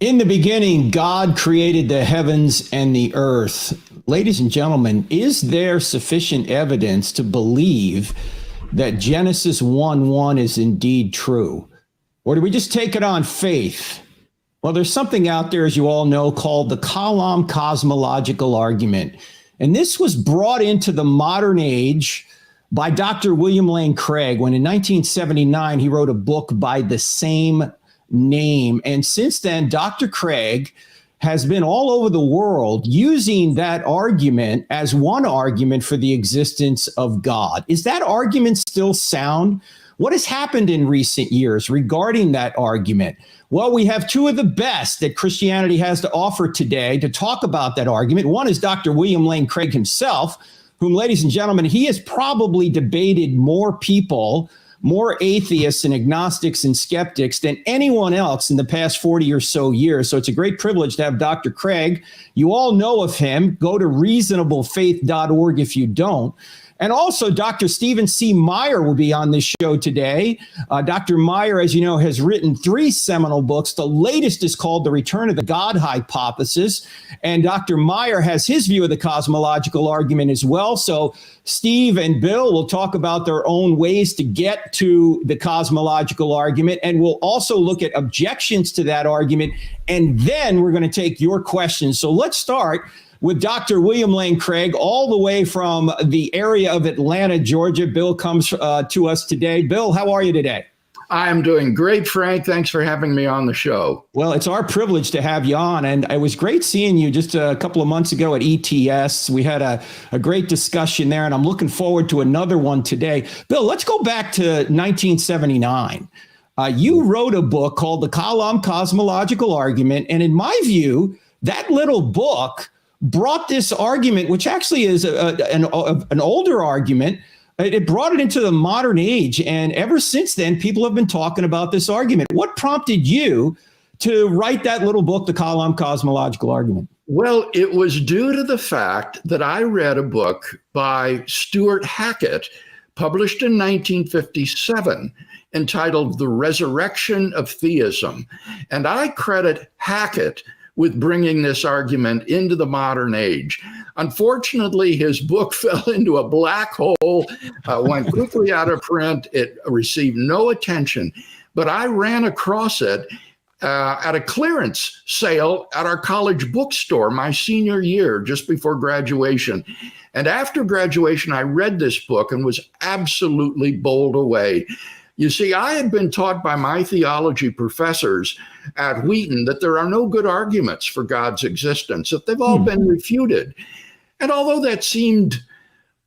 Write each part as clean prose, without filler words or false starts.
In the beginning, God created the heavens and the earth. Ladies and gentlemen, is there sufficient evidence to believe that Genesis 1:1 is indeed true? Or do we just take it on faith? Well, there's something out there, as you all know, called the Kalam Cosmological Argument. And this was brought into the modern age by Dr. William Lane Craig when in 1979 he wrote a book by the same name. And since then, Dr. Craig has been all over the world using that argument as one argument for the existence of God. Is that argument still sound? What has happened in recent years regarding that argument? Well, we have two of the best that Christianity has to offer today to talk about that argument. One is Dr. William Lane Craig himself, whom, ladies and gentlemen, he has probably debated more people, more atheists and agnostics and skeptics than anyone else in the past 40 or so years. So it's a great privilege to have Dr. Craig. You all know of him. Go to reasonablefaith.org if you don't. And also, Dr. Stephen C. Meyer will be on this show today. Dr. Meyer, as you know, has written 3 seminal books. The latest is called The Return of the God Hypothesis. And Dr. Meyer has his view of the cosmological argument as well. So Steve and Bill will talk about their own ways to get to the cosmological argument. And we'll also look at objections to that argument. And then we're going to take your questions. So let's start with Dr. William Lane Craig, all the way from the area of Atlanta, Georgia. Bill comes to us today. Bill, how are you today? I'm doing great, Frank. Thanks for having me on the show. Well, it's our privilege to have you on. And it was great seeing you just a couple of months ago at ETS. We had a great discussion there, and I'm looking forward to another one today. Bill, let's go back to 1979. You wrote a book called The Kalam Cosmological Argument. And in my view, that little book brought this argument, which actually is an older argument. It brought it into the modern age. And ever since then, people have been talking about this argument. What prompted you to write that little book, The Kalam Cosmological Argument? Well, it was due to the fact that I read a book by Stuart Hackett, published in 1957, entitled The Resurrection of Theism. And I credit Hackett with bringing this argument into the modern age. Unfortunately, his book fell into a black hole, went quickly out of print. It received no attention, but I ran across it at a clearance sale at our college bookstore my senior year, just before graduation. And after graduation, I read this book and was absolutely bowled away. You see, I had been taught by my theology professors at Wheaton that there are no good arguments for God's existence, that they've all been refuted. And although that seemed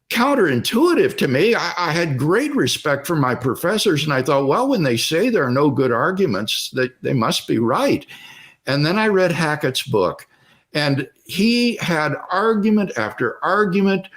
counterintuitive to me, I had great respect for my professors. And I thought, well, when they say there are no good arguments, that they must be right. And then I read Hackett's book, and he had argument after argument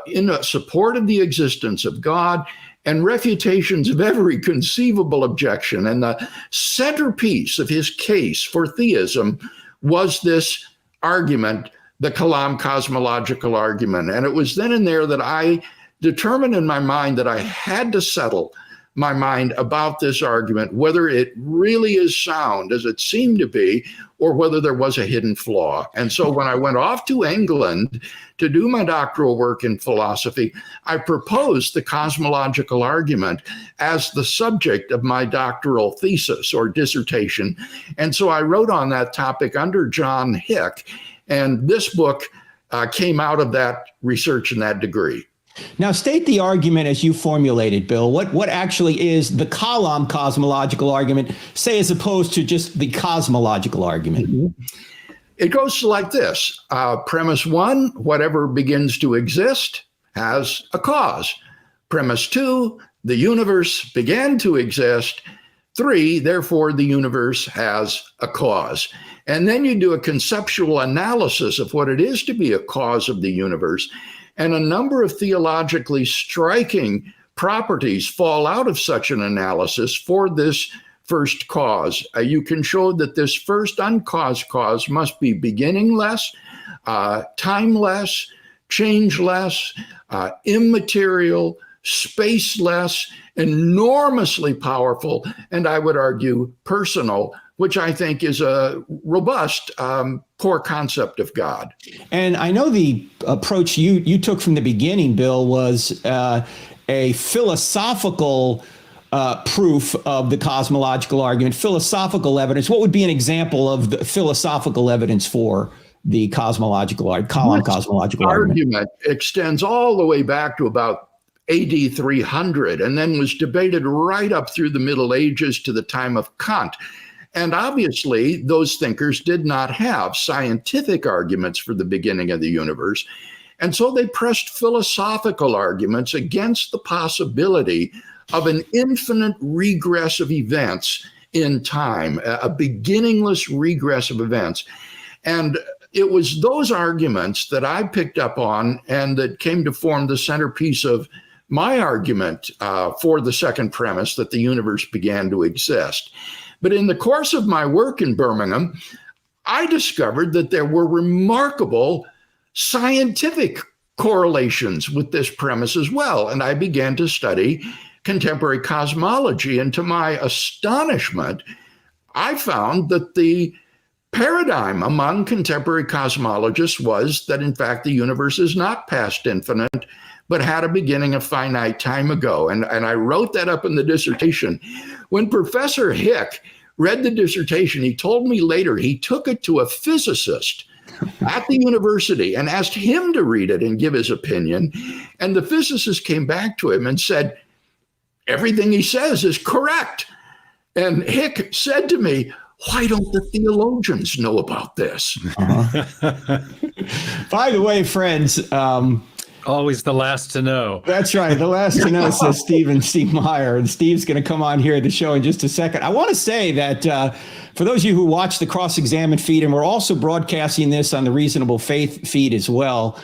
in support of the existence of God, and refutations of every conceivable objection. And the centerpiece of his case for theism was this argument, the Kalam Cosmological Argument. And it was then and there that I determined in my mind that I had to settle my mind about this argument, whether it really is sound as it seemed to be, or whether there was a hidden flaw. And so when I went off to England to do my doctoral work in philosophy, I proposed the cosmological argument as the subject of my doctoral thesis or dissertation. And so I wrote on that topic under John Hick, and this book came out of that research and that degree. Now, state the argument as you formulated, Bill. What actually is the Kalam cosmological argument, say, as opposed to just the cosmological argument? Mm-hmm. It goes like this. Premise 1, whatever begins to exist has a cause. Premise 2, the universe began to exist. 3, therefore, the universe has a cause. And then you do a conceptual analysis of what it is to be a cause of the universe. And a number of theologically striking properties fall out of such an analysis for this first cause. You can show that this first uncaused cause must be beginningless, timeless, changeless, immaterial, spaceless, enormously powerful, and I would argue personal, which I think is a robust core concept of God. And I know the approach you took from the beginning, Bill, was a philosophical proof of the cosmological argument, philosophical evidence. What would be an example of the philosophical evidence for the Kalam cosmological argument? Extends all the way back to about AD 300 and then was debated right up through the Middle Ages to the time of Kant. And obviously, those thinkers did not have scientific arguments for the beginning of the universe. And so they pressed philosophical arguments against the possibility of an infinite regress of events in time, a beginningless regress of events. And it was those arguments that I picked up on and that came to form the centerpiece of my argument for the second premise that the universe began to exist. But in the course of my work in Birmingham, I discovered that there were remarkable scientific correlations with this premise as well. And I began to study contemporary cosmology. And to my astonishment, I found that the paradigm among contemporary cosmologists was that, in fact, the universe is not past infinite, but had a beginning a finite time ago. And I wrote that up in the dissertation. When Professor Hick read the dissertation, he told me later he took it to a physicist at the university and asked him to read it and give his opinion. And the physicist came back to him and said, everything he says is correct. And Hick said to me, why don't the theologians know about this? By the way, friends, always the last to know. That's right. The last to know, says Stephen C. Meyer. And Steve's going to come on here at the show in just a second. I want to say that for those of you who watch the Cross-Examine feed, and we're also broadcasting this on the Reasonable Faith feed as well,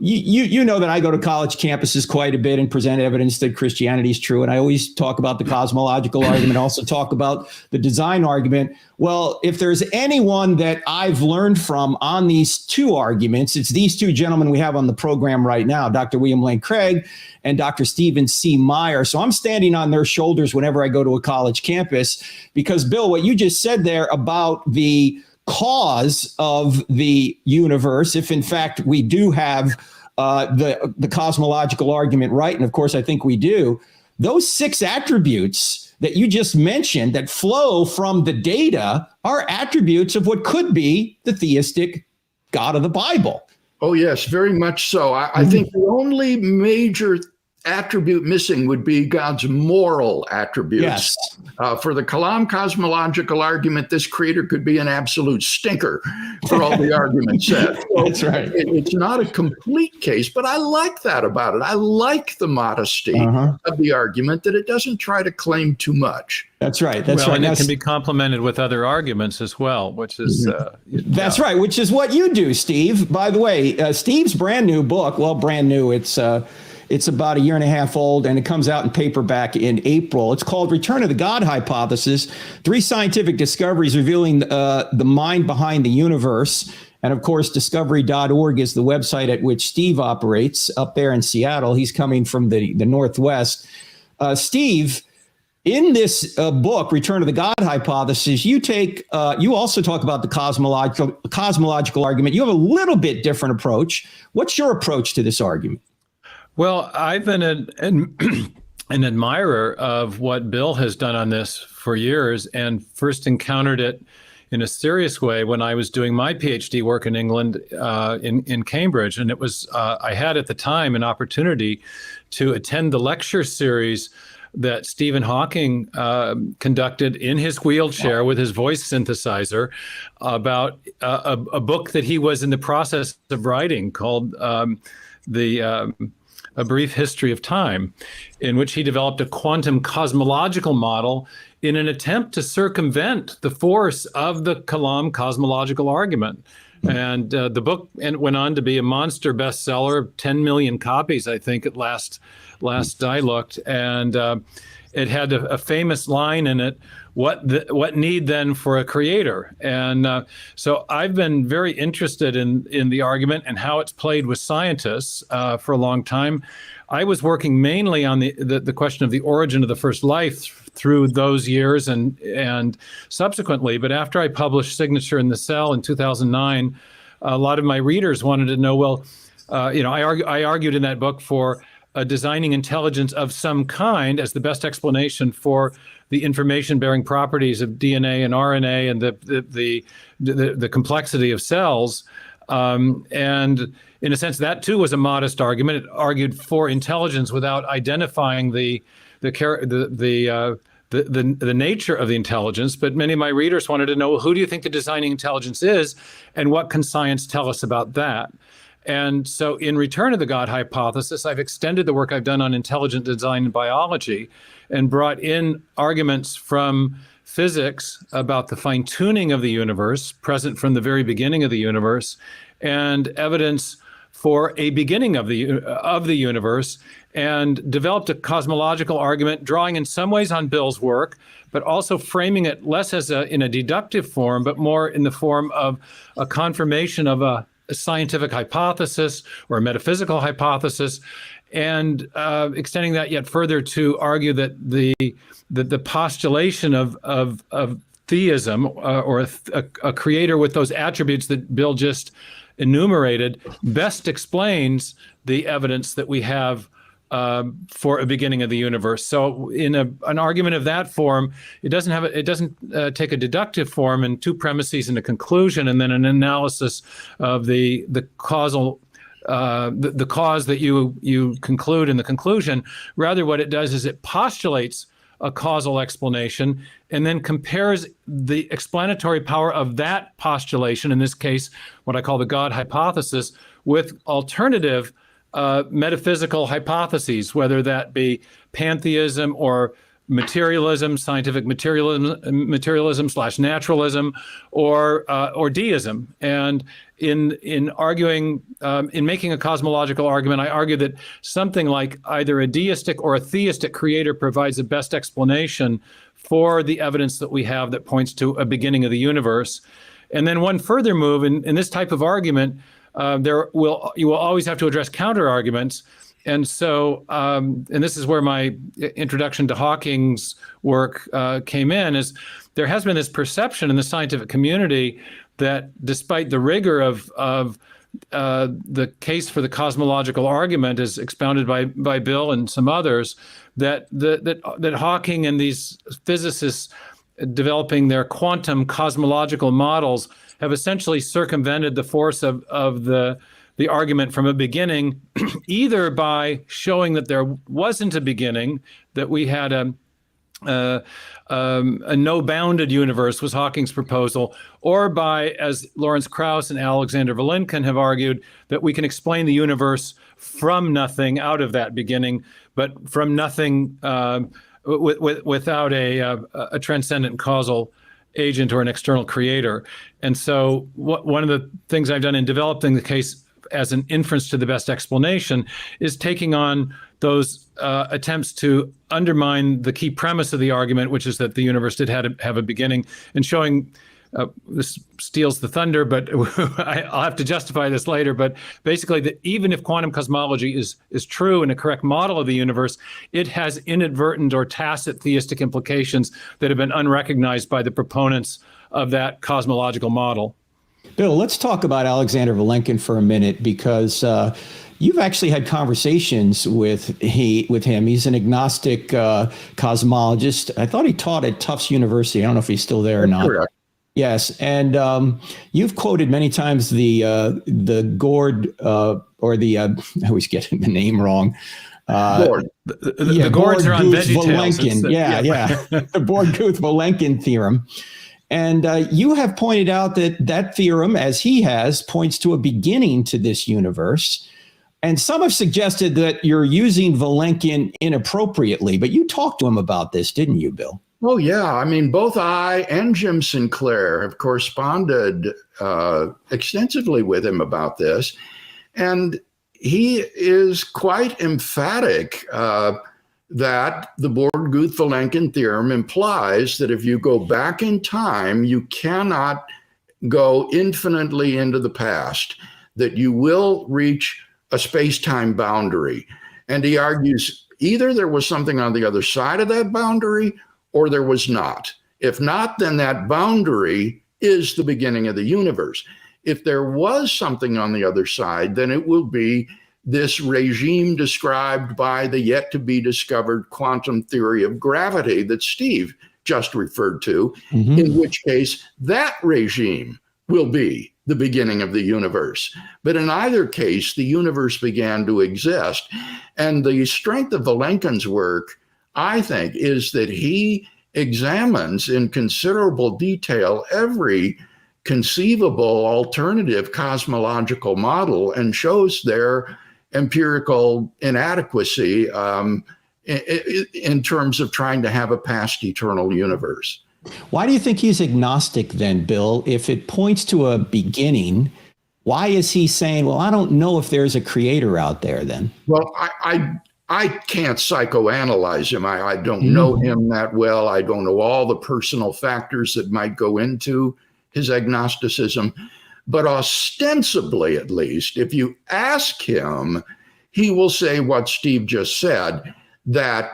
you know that I go to college campuses quite a bit and present evidence that Christianity is true. And I always talk about the cosmological argument, also talk about the design argument. Well, if there's anyone that I've learned from on these two arguments, it's these two gentlemen we have on the program right now, Dr. William Lane Craig and Dr. Stephen C. Meyer. So I'm standing on their shoulders whenever I go to a college campus, because Bill, what you just said there about the cause of the universe, if in fact we do have the cosmological argument right, and of course I think we do, those 6 attributes that you just mentioned that flow from the data are attributes of what could be the theistic God of the Bible. Oh, yes, very much so. I think the only major attribute missing would be God's moral attributes. Yes. For the Kalam cosmological argument, this creator could be an absolute stinker for all the arguments said. So that's right. It's not a complete case, but I like that about it. I like the modesty of the argument, that it doesn't try to claim too much. That's right. That's right. And it can be complemented with other arguments as well, which is that's right. Which is what you do, Steve. By the way, Steve's brand new book. Well, brand new. It's about a year and a half old, and it comes out in paperback in April. It's called Return of the God Hypothesis, 3 scientific discoveries revealing the mind behind the universe. And of course, discovery.org is the website at which Steve operates up there in Seattle. He's coming from the Northwest. Steve, in this book, Return of the God Hypothesis, you also talk about the cosmological argument. You have a little bit different approach. What's your approach to this argument? Well, I've been an admirer of what Bill has done on this for years, and first encountered it in a serious way when I was doing my PhD work in England, in Cambridge. And it was, I had at the time an opportunity to attend the lecture series that Stephen Hawking conducted in his wheelchair with his voice synthesizer about a book that he was in the process of writing called A Brief History of Time, in which he developed a quantum cosmological model in an attempt to circumvent the force of the Kalam cosmological argument. And the book went on to be a monster bestseller, 10 million copies, I think, at last I looked. And it had a famous line in it, what need then for a creator? And so I've been very interested in the argument and how it's played with scientists for a long time. I was working mainly on the question of the origin of the first life through those years and subsequently. But after I published Signature in the Cell in 2009, a lot of my readers wanted to know, well, I argued in that book for designing intelligence of some kind as the best explanation for the information-bearing properties of DNA and RNA and the complexity of cells. And in a sense, that too was a modest argument. It argued for intelligence without identifying the nature of the intelligence. But many of my readers wanted to know, well, who do you think the designing intelligence is, and what can science tell us about that? And so in return to the God hypothesis, I've extended the work I've done on intelligent design in biology and brought in arguments from physics about the fine-tuning of the universe, present from the very beginning of the universe, and evidence for a beginning of the universe, and developed a cosmological argument, drawing in some ways on Bill's work, but also framing it less as in a deductive form, but more in the form of a confirmation of a scientific hypothesis or a metaphysical hypothesis, and extending that yet further to argue that the postulation of theism or a creator with those attributes that Bill just enumerated best explains the evidence that we have for a beginning of the universe. So in an argument of that form, it doesn't take a deductive form and two premises and a conclusion and then an analysis of the causal the cause that you conclude in the conclusion. Rather, what it does is it postulates a causal explanation and then compares the explanatory power of that postulation, in this case, what I call the God hypothesis, with alternative metaphysical hypotheses, whether that be pantheism or materialism, scientific materialism / naturalism, or deism. And in arguing, in making a cosmological argument, I argue that something like either a deistic or a theistic creator provides the best explanation for the evidence that we have that points to a beginning of the universe. And then one further move in this type of argument, you will always have to address counter arguments. And so, and this is where my introduction to Hawking's work came in, is there has been this perception in the scientific community that despite the rigor of the case for the cosmological argument as expounded by Bill and some others, that Hawking and these physicists developing their quantum cosmological models have essentially circumvented the force of the argument from a beginning, either by showing that there wasn't a beginning, that we had a no-bounded universe was Hawking's proposal, or by, as Lawrence Krauss and Alexander Vilenkin have argued, that we can explain the universe from nothing out of that beginning, but from nothing without a transcendent causal agent or an external creator. And so one of the things I've done in developing the case as an inference to the best explanation is taking on those attempts to undermine the key premise of the argument, which is that the universe did have a beginning, and showing, this steals the thunder, but I'll have to justify this later, but basically that even if quantum cosmology is true and a correct model of the universe, it has inadvertent or tacit theistic implications that have been unrecognized by the proponents of that cosmological model. Bill, let's talk about Alexander Vilenkin for a minute, because you've actually had conversations with him. He's an agnostic cosmologist. I thought he taught at Tufts University. I don't know if he's still there or not. Correct. Yes, and you've quoted many times the Gord or the I always get the name wrong. Gord. The Gords are on VeggieTales. Yeah. The Borg-Guth-Vilenkin theorem. And you have pointed out that theorem, as he has, points to a beginning to this universe. And some have suggested that you're using Vilenkin inappropriately, but you talked to him about this, didn't you, Bill? Oh, yeah. I mean, both I and Jim Sinclair have corresponded extensively with him about this. And he is quite emphatic that the Born-Guth-Vilenkin theorem implies that if you go back in time, you cannot go infinitely into the past, that you will reach a space-time boundary. And he argues either there was something on the other side of that boundary or there was not. If not, then that boundary is the beginning of the universe. If there was something on the other side, then it will be this regime described by the yet to be discovered quantum theory of gravity that Steve just referred to, in which case that regime will be the beginning of the universe. But in either case, the universe began to exist. And the strength of Vilenkin's work, I think, is that he examines in considerable detail every conceivable alternative cosmological model and shows their empirical inadequacy in terms of trying to have a past eternal universe. Why do you think he's agnostic then, Bill? If it points to a beginning, why is he saying, well, I don't know if there's a creator out there then? Well, I can't psychoanalyze him. I don't know him that well. I don't know all the personal factors that might go into his agnosticism. But ostensibly, at least, if you ask him, he will say what Steve just said, that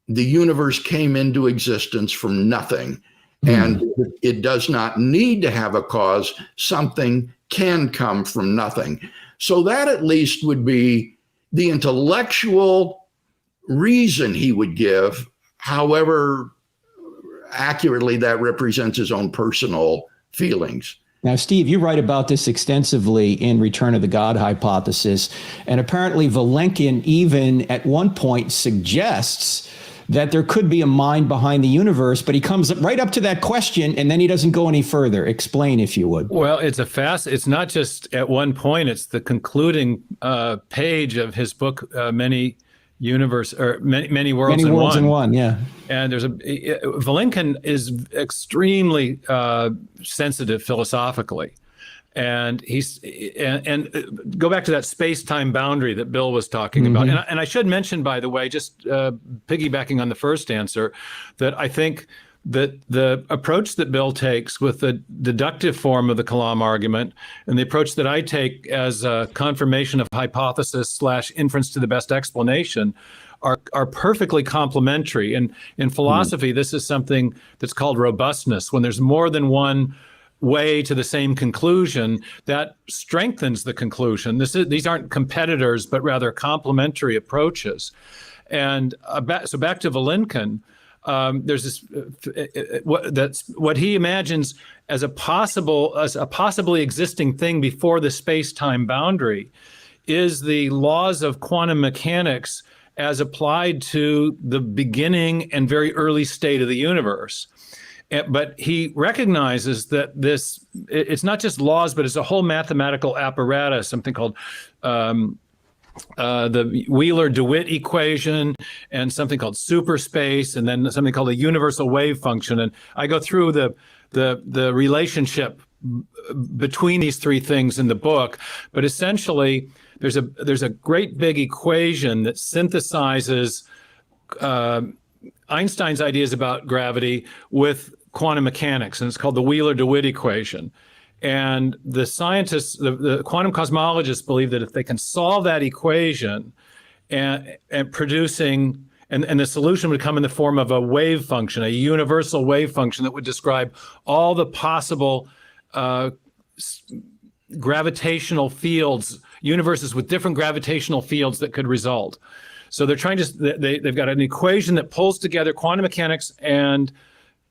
the universe came into existence from nothing, and it does not need to have a cause. Something can come from nothing. So that at least would be the intellectual reason he would give, however accurately that represents his own personal feelings. Now, Steve, you write about this extensively in Return of the God Hypothesis, and apparently Vilenkin even at one point suggests that there could be a mind behind the universe, but he comes right up to that question and then he doesn't go any further. Explain, if you would. Well, it's not just at one point, it's the concluding page of his book, Many Worlds in One. Yeah. And Vilenkin is extremely sensitive philosophically. And go back to that space-time boundary that Bill was talking about. And I should mention, by the way, just piggybacking on the first answer, that I think that the approach that Bill takes with the deductive form of the Kalam argument and the approach that I take as a confirmation of hypothesis / inference to the best explanation are perfectly complementary. And in philosophy, this is something that's called robustness. When there's more than one way to the same conclusion, that strengthens the conclusion. These aren't competitors, but rather complementary approaches. And so back to Vilenkin, there's this what he imagines as a possibly existing thing before the space-time boundary is the laws of quantum mechanics as applied to the beginning and very early state of the universe. But he recognizes that it's not just laws, but it's a whole mathematical apparatus, something called the Wheeler-DeWitt equation, and something called superspace, and then something called a universal wave function. And I go through the relationship between these three things in the book. But essentially, there's a great big equation that synthesizes Einstein's ideas about gravity with quantum mechanics, and it's called the Wheeler-DeWitt equation. And the scientists, the quantum cosmologists, believe that if they can solve that equation and producing, and the solution would come in the form of a wave function, a universal wave function that would describe all the possible gravitational fields, universes with different gravitational fields that could result. So they're trying to, they've got an equation that pulls together quantum mechanics and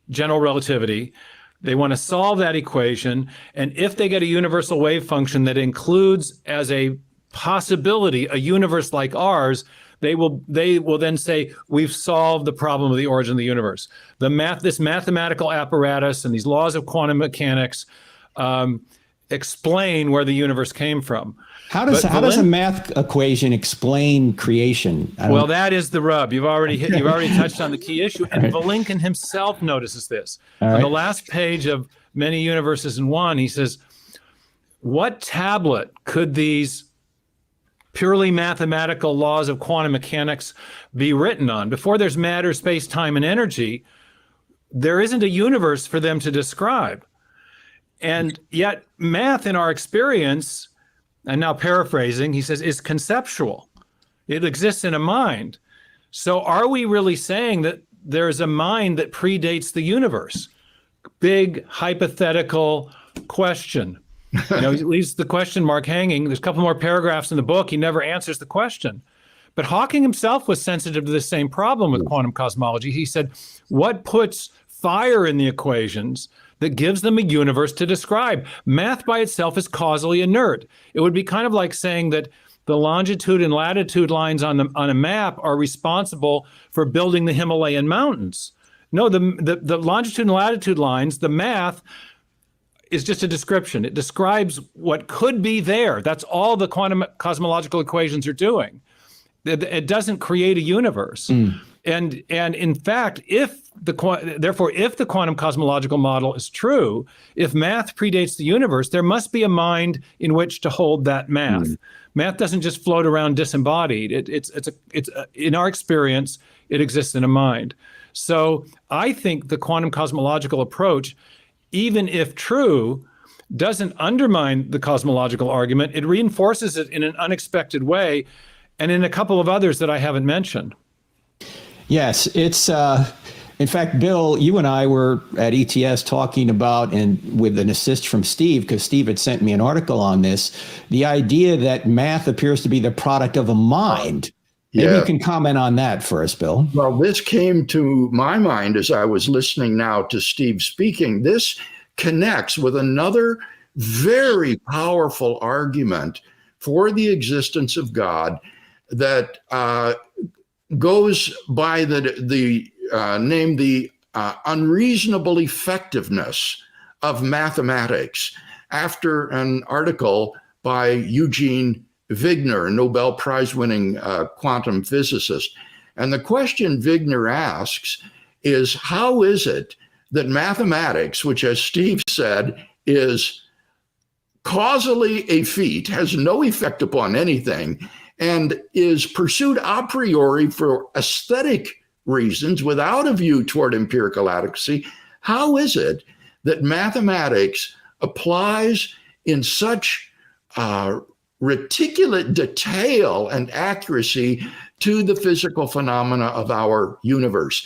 general relativity. They want to solve that equation. And if they get a universal wave function that includes as a possibility a universe like ours, they will then say, we've solved the problem of the origin of the universe. This mathematical apparatus and these laws of quantum mechanics explain where the universe came from. How does a math equation explain creation? Well, that is the rub. You've already touched on the key issue, and Vilenkin himself notices this. On the last page of Many Universes in One, he says, "What tablet could these purely mathematical laws of quantum mechanics be written on. Before there's matter, space, time, and energy, there isn't a universe for them to describe. And yet math in our experience, and now paraphrasing, he says, is conceptual. It exists in a mind. So are we really saying that there's a mind that predates the universe? Big hypothetical question. He leaves the question mark hanging. There's a couple more paragraphs in the book. He never answers the question. But Hawking himself was sensitive to the same problem with quantum cosmology. He said, what puts fire in the equations that gives them a universe to describe? Math by itself is causally inert. It would be kind of like saying that the longitude and latitude lines on a map are responsible for building the Himalayan mountains. No, the longitude and latitude lines, the math is just a description. It describes what could be there. That's all the quantum cosmological equations are doing. It doesn't create a universe. And in fact, if the quantum cosmological model is true, if math predates the universe, there must be a mind in which to hold that math. Math doesn't just float around disembodied. It's in our experience, it exists in a mind. So I think the quantum cosmological approach, even if true, doesn't undermine the cosmological argument. It reinforces it in an unexpected way, and in a couple of others that I haven't mentioned. Yes, it's in fact, Bill, you and I were at ETS talking about, and with an assist from Steve, because Steve had sent me an article on this, the idea that math appears to be the product of a mind. Maybe you can comment on that for us, Bill. Well, this came to my mind as I was listening now to Steve speaking. This connects with another very powerful argument for the existence of God that goes by the name the unreasonable effectiveness of mathematics, after an article by Eugene Wigner, a Nobel Prize-winning quantum physicist. And the question Wigner asks is, how is it that mathematics, which, as Steve said, is causally effete, has no effect upon anything, and is pursued a priori for aesthetic reasons without a view toward empirical adequacy, how is it that mathematics applies in such reticulate detail and accuracy to the physical phenomena of our universe?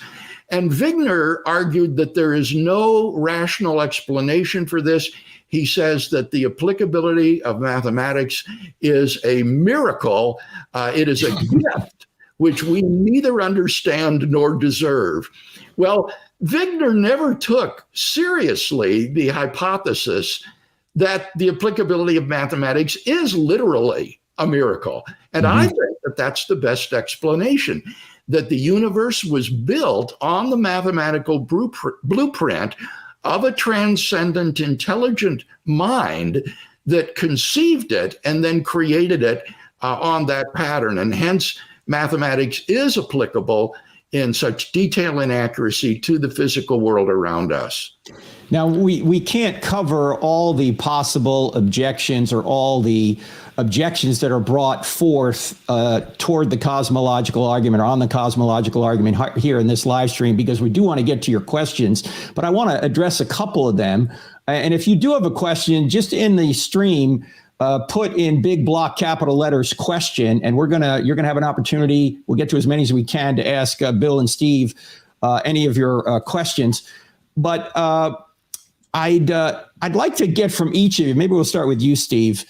And Wigner argued that there is no rational explanation for this. He says that the applicability of mathematics is a miracle. It is a gift which we neither understand nor deserve. Well, Wigner never took seriously the hypothesis that the applicability of mathematics is literally a miracle. And I think that that's the best explanation, that the universe was built on the mathematical blueprint of a transcendent, intelligent mind that conceived it and then created it on that pattern. And hence, mathematics is applicable in such detail and accuracy to the physical world around us. Now, we can't cover all the possible objections or all the objections that are brought forth toward the cosmological argument or on the cosmological argument here in this live stream, because we do want to get to your questions, but I want to address a couple of them. And if you do have a question, just in the stream, put in big block capital letters question, and you're gonna have an opportunity. We'll get to as many as we can to ask Bill and Steve any of your questions. But I'd like to get from each of you. Maybe we'll start with you, Steve.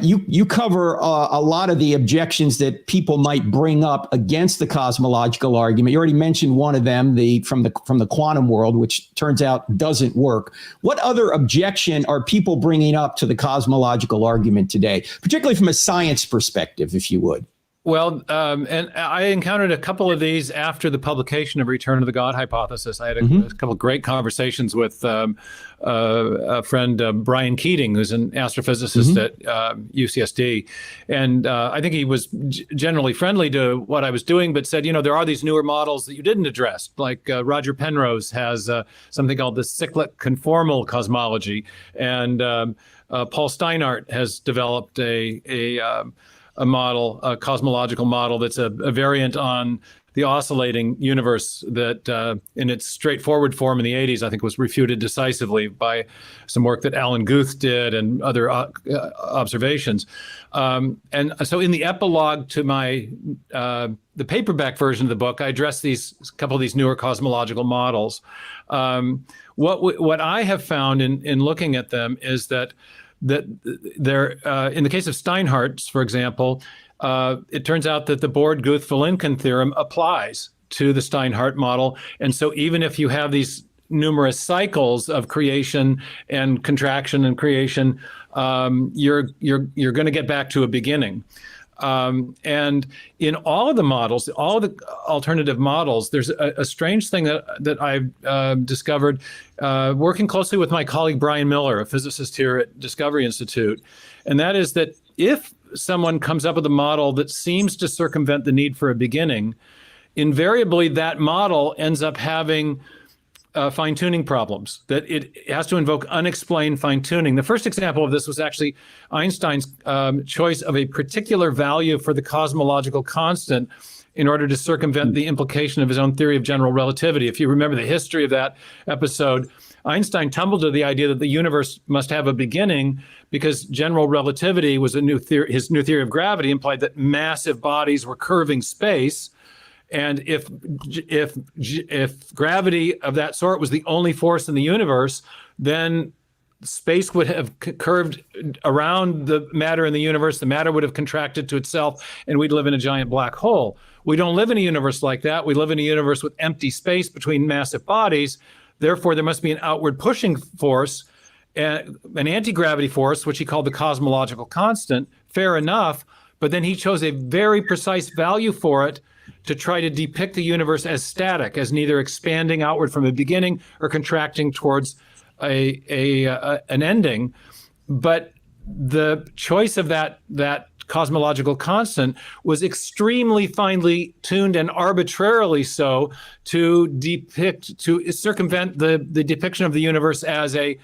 You cover a lot of the objections that people might bring up against the cosmological argument. You already mentioned one of them, from the quantum world, which turns out doesn't work. What other objection are people bringing up to the cosmological argument today, particularly from a science perspective, if you would? Well, and I encountered a couple of these after the publication of Return of the God Hypothesis. I had a couple of great conversations with a friend, Brian Keating, who's an astrophysicist at UCSD. And I think he was generally friendly to what I was doing, but said, there are these newer models that you didn't address. Like Roger Penrose has something called the cyclic conformal cosmology. And Paul Steinhardt has developed a model, a cosmological model that's a variant on the oscillating universe that in its straightforward form in the 80s, I think was refuted decisively by some work that Alan Guth did and other observations. And so in the epilogue to my the paperback version of the book, I address a couple of these newer cosmological models. What I have found in looking at them is that they're in the case of Steinhardt's, for example, it turns out that the Borde-Guth-Vilenkin theorem applies to the Steinhardt model. And so even if you have these numerous cycles of creation and contraction and creation, you're going to get back to a beginning. And in all of the models, all of the alternative models, there's a strange thing that I've discovered working closely with my colleague Brian Miller, a physicist here at Discovery Institute. And that is that if someone comes up with a model that seems to circumvent the need for a beginning, invariably that model ends up having fine-tuning problems, that it has to invoke unexplained fine-tuning. The first example of this was actually Einstein's choice of a particular value for the cosmological constant in order to circumvent the implication of his own theory of general relativity. If you remember the history of that episode, Einstein tumbled to the idea that the universe must have a beginning because general relativity was his new theory of gravity implied that massive bodies were curving space. And if gravity of that sort was the only force in the universe, then space would have curved around the matter in the universe. The matter would have contracted to itself, and we'd live in a giant black hole. We don't live in a universe like that. We live in a universe with empty space between massive bodies. Therefore, there must be an outward pushing force, an anti-gravity force, which he called the cosmological constant. Fair enough, but then he chose a very precise value for it to try to depict the universe as static, as neither expanding outward from a beginning or contracting towards an ending. But the choice of that cosmological constant was extremely finely tuned and arbitrarily so to circumvent the depiction of the universe as a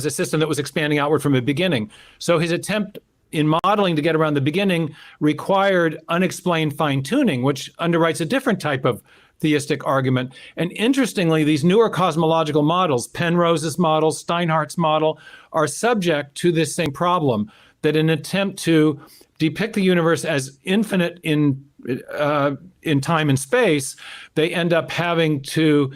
system that was expanding outward from a beginning. So his attempt in modeling to get around the beginning required unexplained fine-tuning, which underwrites a different type of theistic argument. And interestingly, these newer cosmological models, Penrose's model, Steinhardt's model, are subject to this same problem, that in an attempt to depict the universe as infinite in time and space, they end up having to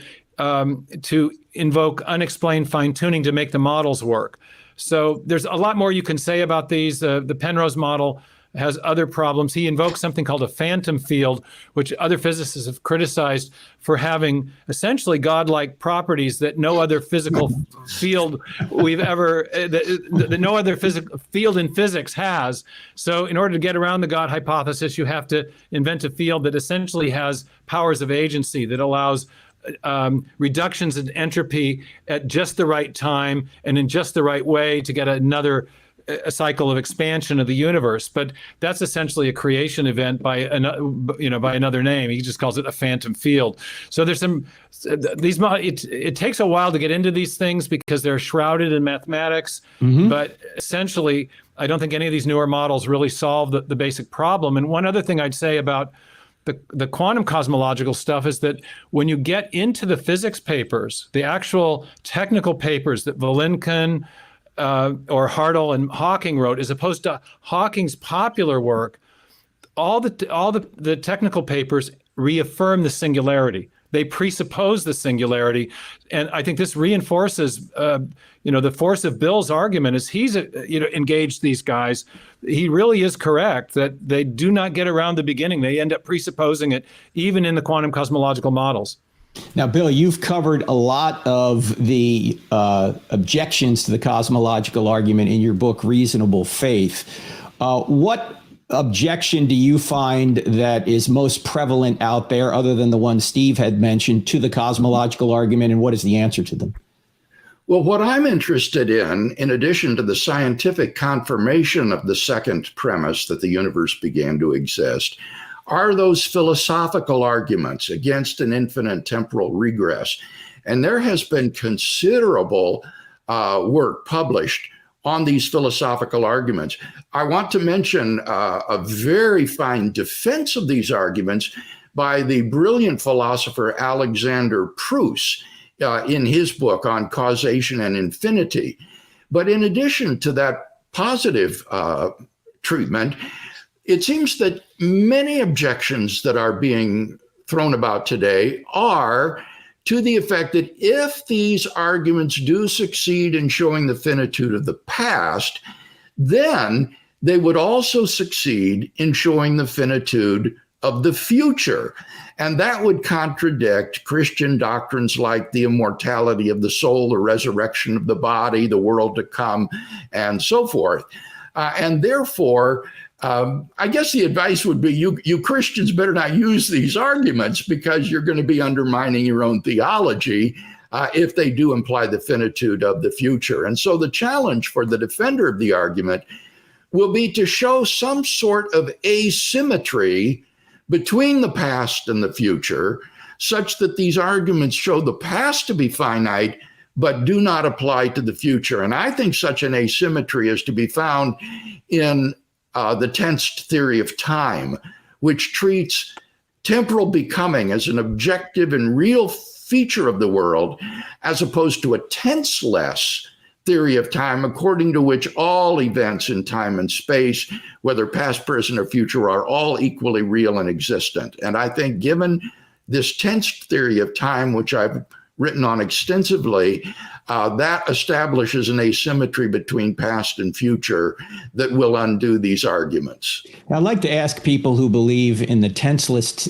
invoke unexplained fine-tuning to make the models work. So there's a lot more you can say about these. The Penrose model has other problems. He invokes something called a phantom field, which other physicists have criticized for having essentially godlike properties that no other physical field that no other physical field in physics has. So in order to get around the God hypothesis, you have to invent a field that essentially has powers of agency that allows reductions in entropy at just the right time and in just the right way to get a cycle of expansion of the universe. But that's essentially a creation event by another name. He just calls it a phantom field. So there's it takes a while to get into these things because they're shrouded in mathematics. Mm-hmm. But essentially, I don't think any of these newer models really solve the basic problem. And one other thing I'd say about the quantum cosmological stuff is that when you get into the physics papers, the actual technical papers that Vilenkin or Hartle and Hawking wrote, as opposed to Hawking's popular work, all the technical papers reaffirm the singularity. They presuppose the singularity, and I think this reinforces, the force of Bill's argument as he's, engaged these guys. He really is correct that they do not get around the beginning. They end up presupposing it, even in the quantum cosmological models. Now, Bill, you've covered a lot of the objections to the cosmological argument in your book, Reasonable Faith. What objection do you find that is most prevalent out there, other than the one Steve had mentioned, to the cosmological argument, and what is the answer to them? Well, what I'm interested in addition to the scientific confirmation of the second premise that the universe began to exist, are those philosophical arguments against an infinite temporal regress. And there has been considerable work published on these philosophical arguments. I want to mention a very fine defense of these arguments by the brilliant philosopher Alexander Proust in his book on causation and infinity. But in addition to that positive treatment, it seems that many objections that are being thrown about today are to the effect that if these arguments do succeed in showing the finitude of the past, then they would also succeed in showing the finitude of the future. And that would contradict Christian doctrines like the immortality of the soul, the resurrection of the body, the world to come, and so forth. And therefore, I guess the advice would be you Christians better not use these arguments, because you're going to be undermining your own theology if they do imply the finitude of the future. And so the challenge for the defender of the argument will be to show some sort of asymmetry between the past and the future, such that these arguments show the past to be finite, but do not apply to the future. And I think such an asymmetry is to be found in the tensed theory of time, which treats temporal becoming as an objective and real feature of the world, as opposed to a tenseless theory of time, according to which all events in time and space, whether past, present, or future, are all equally real and existent. And I think given this tensed theory of time, which I've written on extensively, that establishes an asymmetry between past and future that will undo these arguments. I'd like to ask people who believe in the tenseless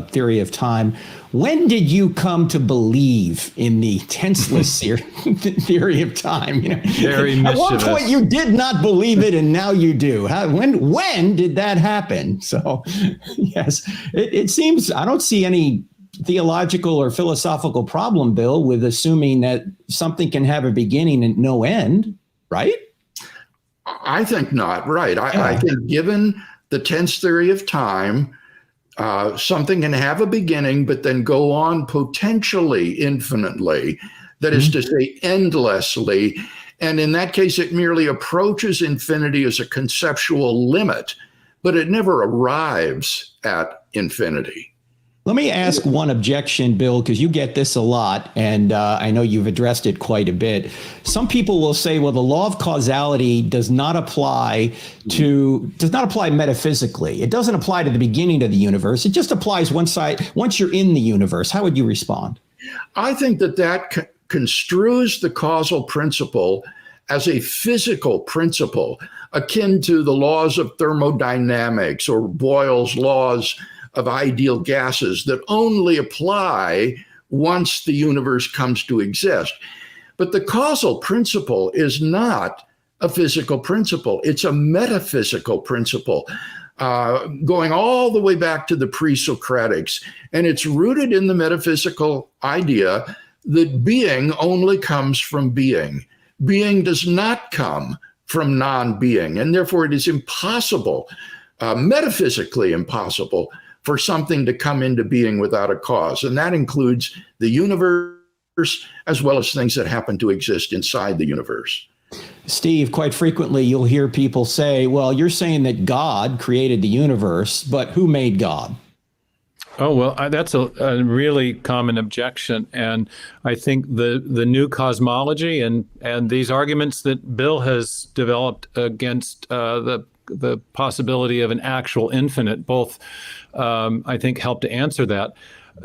theory of time, when did you come to believe in the tenseless theory of time? You know, very mischievous. At one point you did not believe it, and now you do. When did that happen? So, yes, it seems I don't see any theological or philosophical problem, Bill, with assuming that something can have a beginning and no end, right? I think not, right. I think given the tense theory of time, something can have a beginning, but then go on potentially infinitely, that is to say, endlessly. And in that case, it merely approaches infinity as a conceptual limit, but it never arrives at infinity. Let me ask one objection, Bill, because you get this a lot, and I know you've addressed it quite a bit. Some people will say, well, the law of causality does not apply metaphysically. It doesn't apply to the beginning of the universe. It just applies once you're in the universe. How would you respond? I think that construes the causal principle as a physical principle, akin to the laws of thermodynamics or Boyle's laws of ideal gases that only apply once the universe comes to exist. But the causal principle is not a physical principle. It's a metaphysical principle, going all the way back to the pre-Socratics. And it's rooted in the metaphysical idea that being only comes from being. Being does not come from non-being. And therefore it is impossible, metaphysically impossible, for something to come into being without a cause. And that includes the universe as well as things that happen to exist inside the universe. Steve, quite frequently you'll hear people say, well, you're saying that God created the universe, but who made God? Oh, well, that's a really common objection. And I think the new cosmology and these arguments that Bill has developed against the possibility of an actual infinite, both, I think, help to answer that.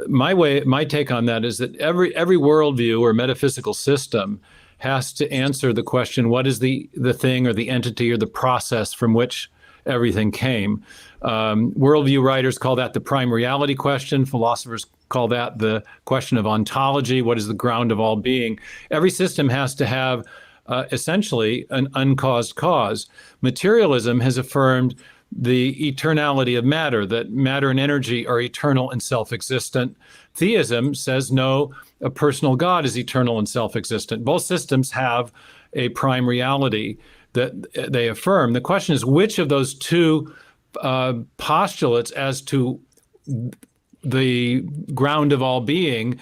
My take on that is that every worldview or metaphysical system has to answer the question, what is the thing or the entity or the process from which everything came? Worldview writers call that the prime reality question. Philosophers call that the question of ontology. What is the ground of all being? Every system has to have essentially an uncaused cause. Materialism has affirmed the eternality of matter, that matter and energy are eternal and self-existent. Theism says no, a personal God is eternal and self-existent. Both systems have a prime reality that they affirm. The question is, which of those two postulates as to the ground of all being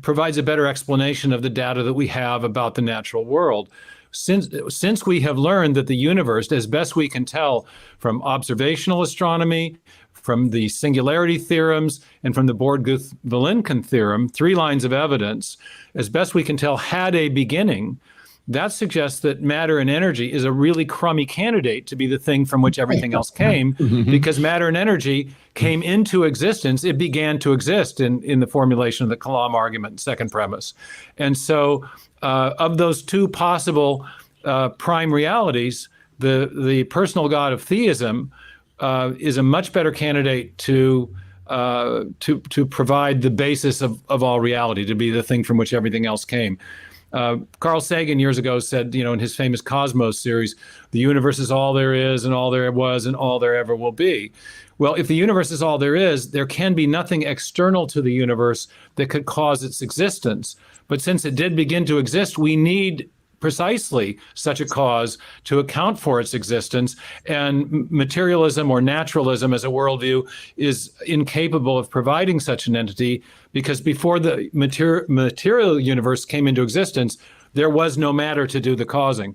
provides a better explanation of the data that we have about the natural world? since we have learned that the universe, as best we can tell from observational astronomy, from the singularity theorems, and from the Born-Guth-Vilenkin theorem, 3 lines of evidence, as best we can tell, had a beginning, that suggests that matter and energy is a really crummy candidate to be the thing from which everything else came, because matter and energy came into existence. It began to exist in the formulation of the Kalam argument, second premise. And so of those 2 possible prime realities, the personal God of theism is a much better candidate to provide the basis of all reality, to be the thing from which everything else came. Carl Sagan years ago said, in his famous Cosmos series, the universe is all there is and all there was and all there ever will be. Well, if the universe is all there is, there can be nothing external to the universe that could cause its existence. But since it did begin to exist, we need precisely such a cause to account for its existence. And materialism or naturalism as a worldview is incapable of providing such an entity, because before the material universe came into existence, there was no matter to do the causing.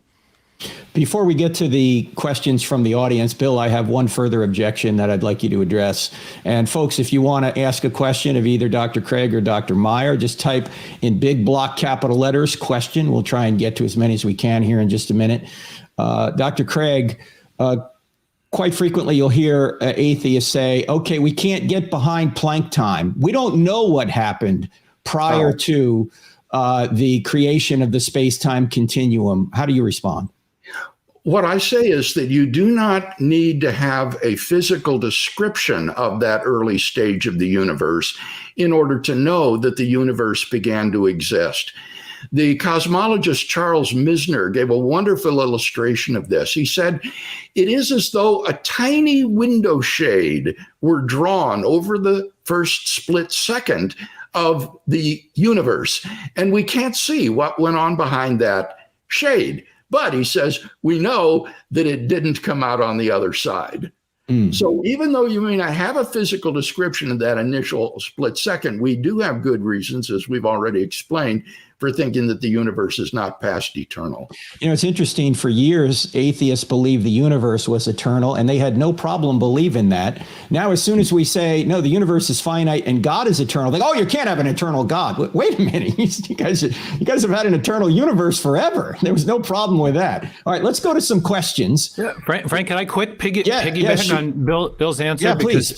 Before we get to the questions from the audience, Bill, I have one further objection that I'd like you to address. And folks, if you want to ask a question of either Dr. Craig or Dr. Meyer, just type in big block capital letters question. We'll try and get to as many as we can here in just a minute. Dr. Craig, quite frequently you'll hear atheists say, okay, we can't get behind Planck time. We don't know what happened prior to the creation of the space-time continuum. How do you respond? What I say is that you do not need to have a physical description of that early stage of the universe in order to know that the universe began to exist. The cosmologist Charles Misner gave a wonderful illustration of this. He said, it is as though a tiny window shade were drawn over the first split second of the universe, and we can't see what went on behind that shade. But he says, we know that it didn't come out on the other side. So even though you may not have a physical description of that initial split second, we do have good reasons, as we've already explained, for thinking that the universe is not past eternal. It's interesting. For years, atheists believed the universe was eternal, and they had no problem believing that. Now, as soon as we say, no, the universe is finite and God is eternal, they go, oh, you can't have an eternal God. Wait a minute. You guys have had an eternal universe forever. There was no problem with that. All right, let's go to some questions. Yeah. Frank, can I piggyback on Bill's answer? Yeah, please.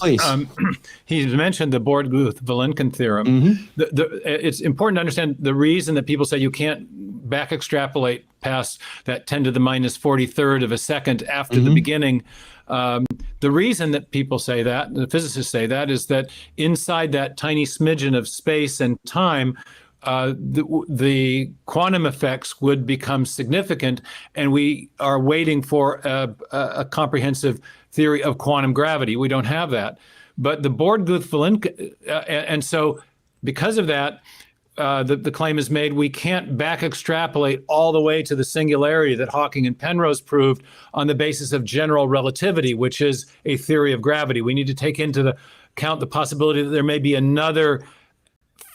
He mentioned the Born-Guth-Vilenkin theorem. It's important to understand the reason that people say you can't back extrapolate past that 10 to the minus 43rd of a second after the beginning. The reason that people say that, the physicists say that, is that inside that tiny smidgen of space and time, the quantum effects would become significant, and we are waiting for a comprehensive theory of quantum gravity. We don't have that. But the Born-Guth-Vilenkin, and so because of that, the claim is made we can't back extrapolate all the way to the singularity that Hawking and Penrose proved on the basis of general relativity, which is a theory of gravity. We need to take into account the possibility that there may be another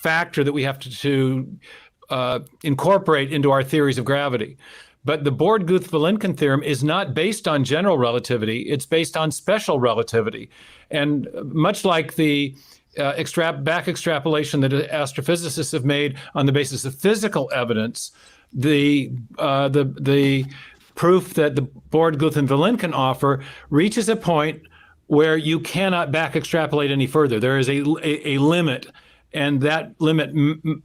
factor that we have to incorporate into our theories of gravity. But the Born-Guth-Vilenkin theorem is not based on general relativity. It's based on special relativity. And much like the back extrapolation that astrophysicists have made on the basis of physical evidence, the proof that the Born-Guth and Vilenkin offer reaches a point where you cannot back extrapolate any further. There is a limit, and that limit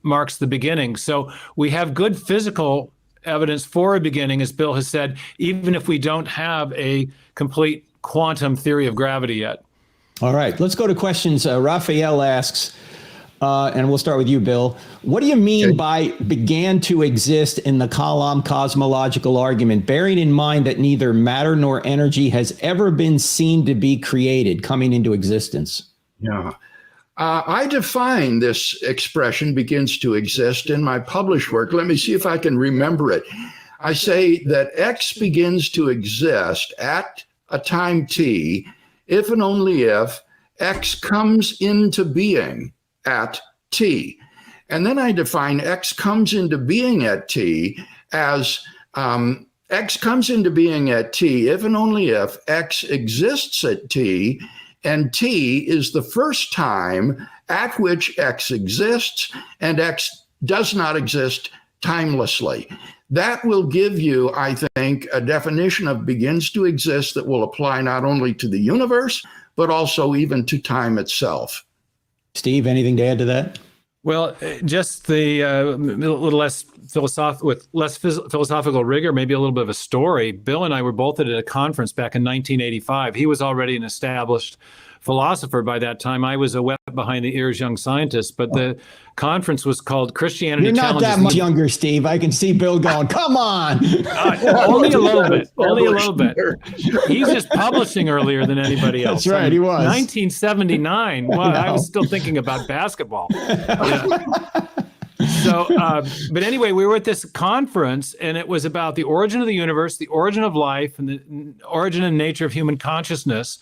marks the beginning. So we have good physical evidence for a beginning, as Bill has said, even if we don't have a complete quantum theory of gravity yet. All right, let's go to questions. Raphael asks, and we'll start with you, Bill. What do you mean by began to exist in the Kalam cosmological argument, bearing in mind that neither matter nor energy has ever been seen to be created, coming into existence? Yeah. I define this expression begins to exist in my published work. Let me see if I can remember it. I say that X begins to exist at a time t, if and only if X comes into being at t. And then I define X comes into being at t as X comes into being at t if and only if X exists at t, and t is the first time at which X exists and X does not exist timelessly. That will give you, I think, a definition of begins to exist that will apply not only to the universe, but also even to time itself. Steve, anything to add to that? Well, just the little less philosophical rigor, maybe a little bit of a story. Bill and I were both at a conference back in 1985. He was already an established philosopher by that time. I was a wet behind the ears young scientist, but the conference was called Christianity You're not Challenges that much younger, Steve. I can see Bill going, come on. Only a little bit. Only a little bit. He's just publishing earlier than anybody else. That's right, he was. 1979. Well, I was still thinking about basketball. Yeah. So, but anyway, we were at this conference, and it was about the origin of the universe, the origin of life, and the origin and nature of human consciousness.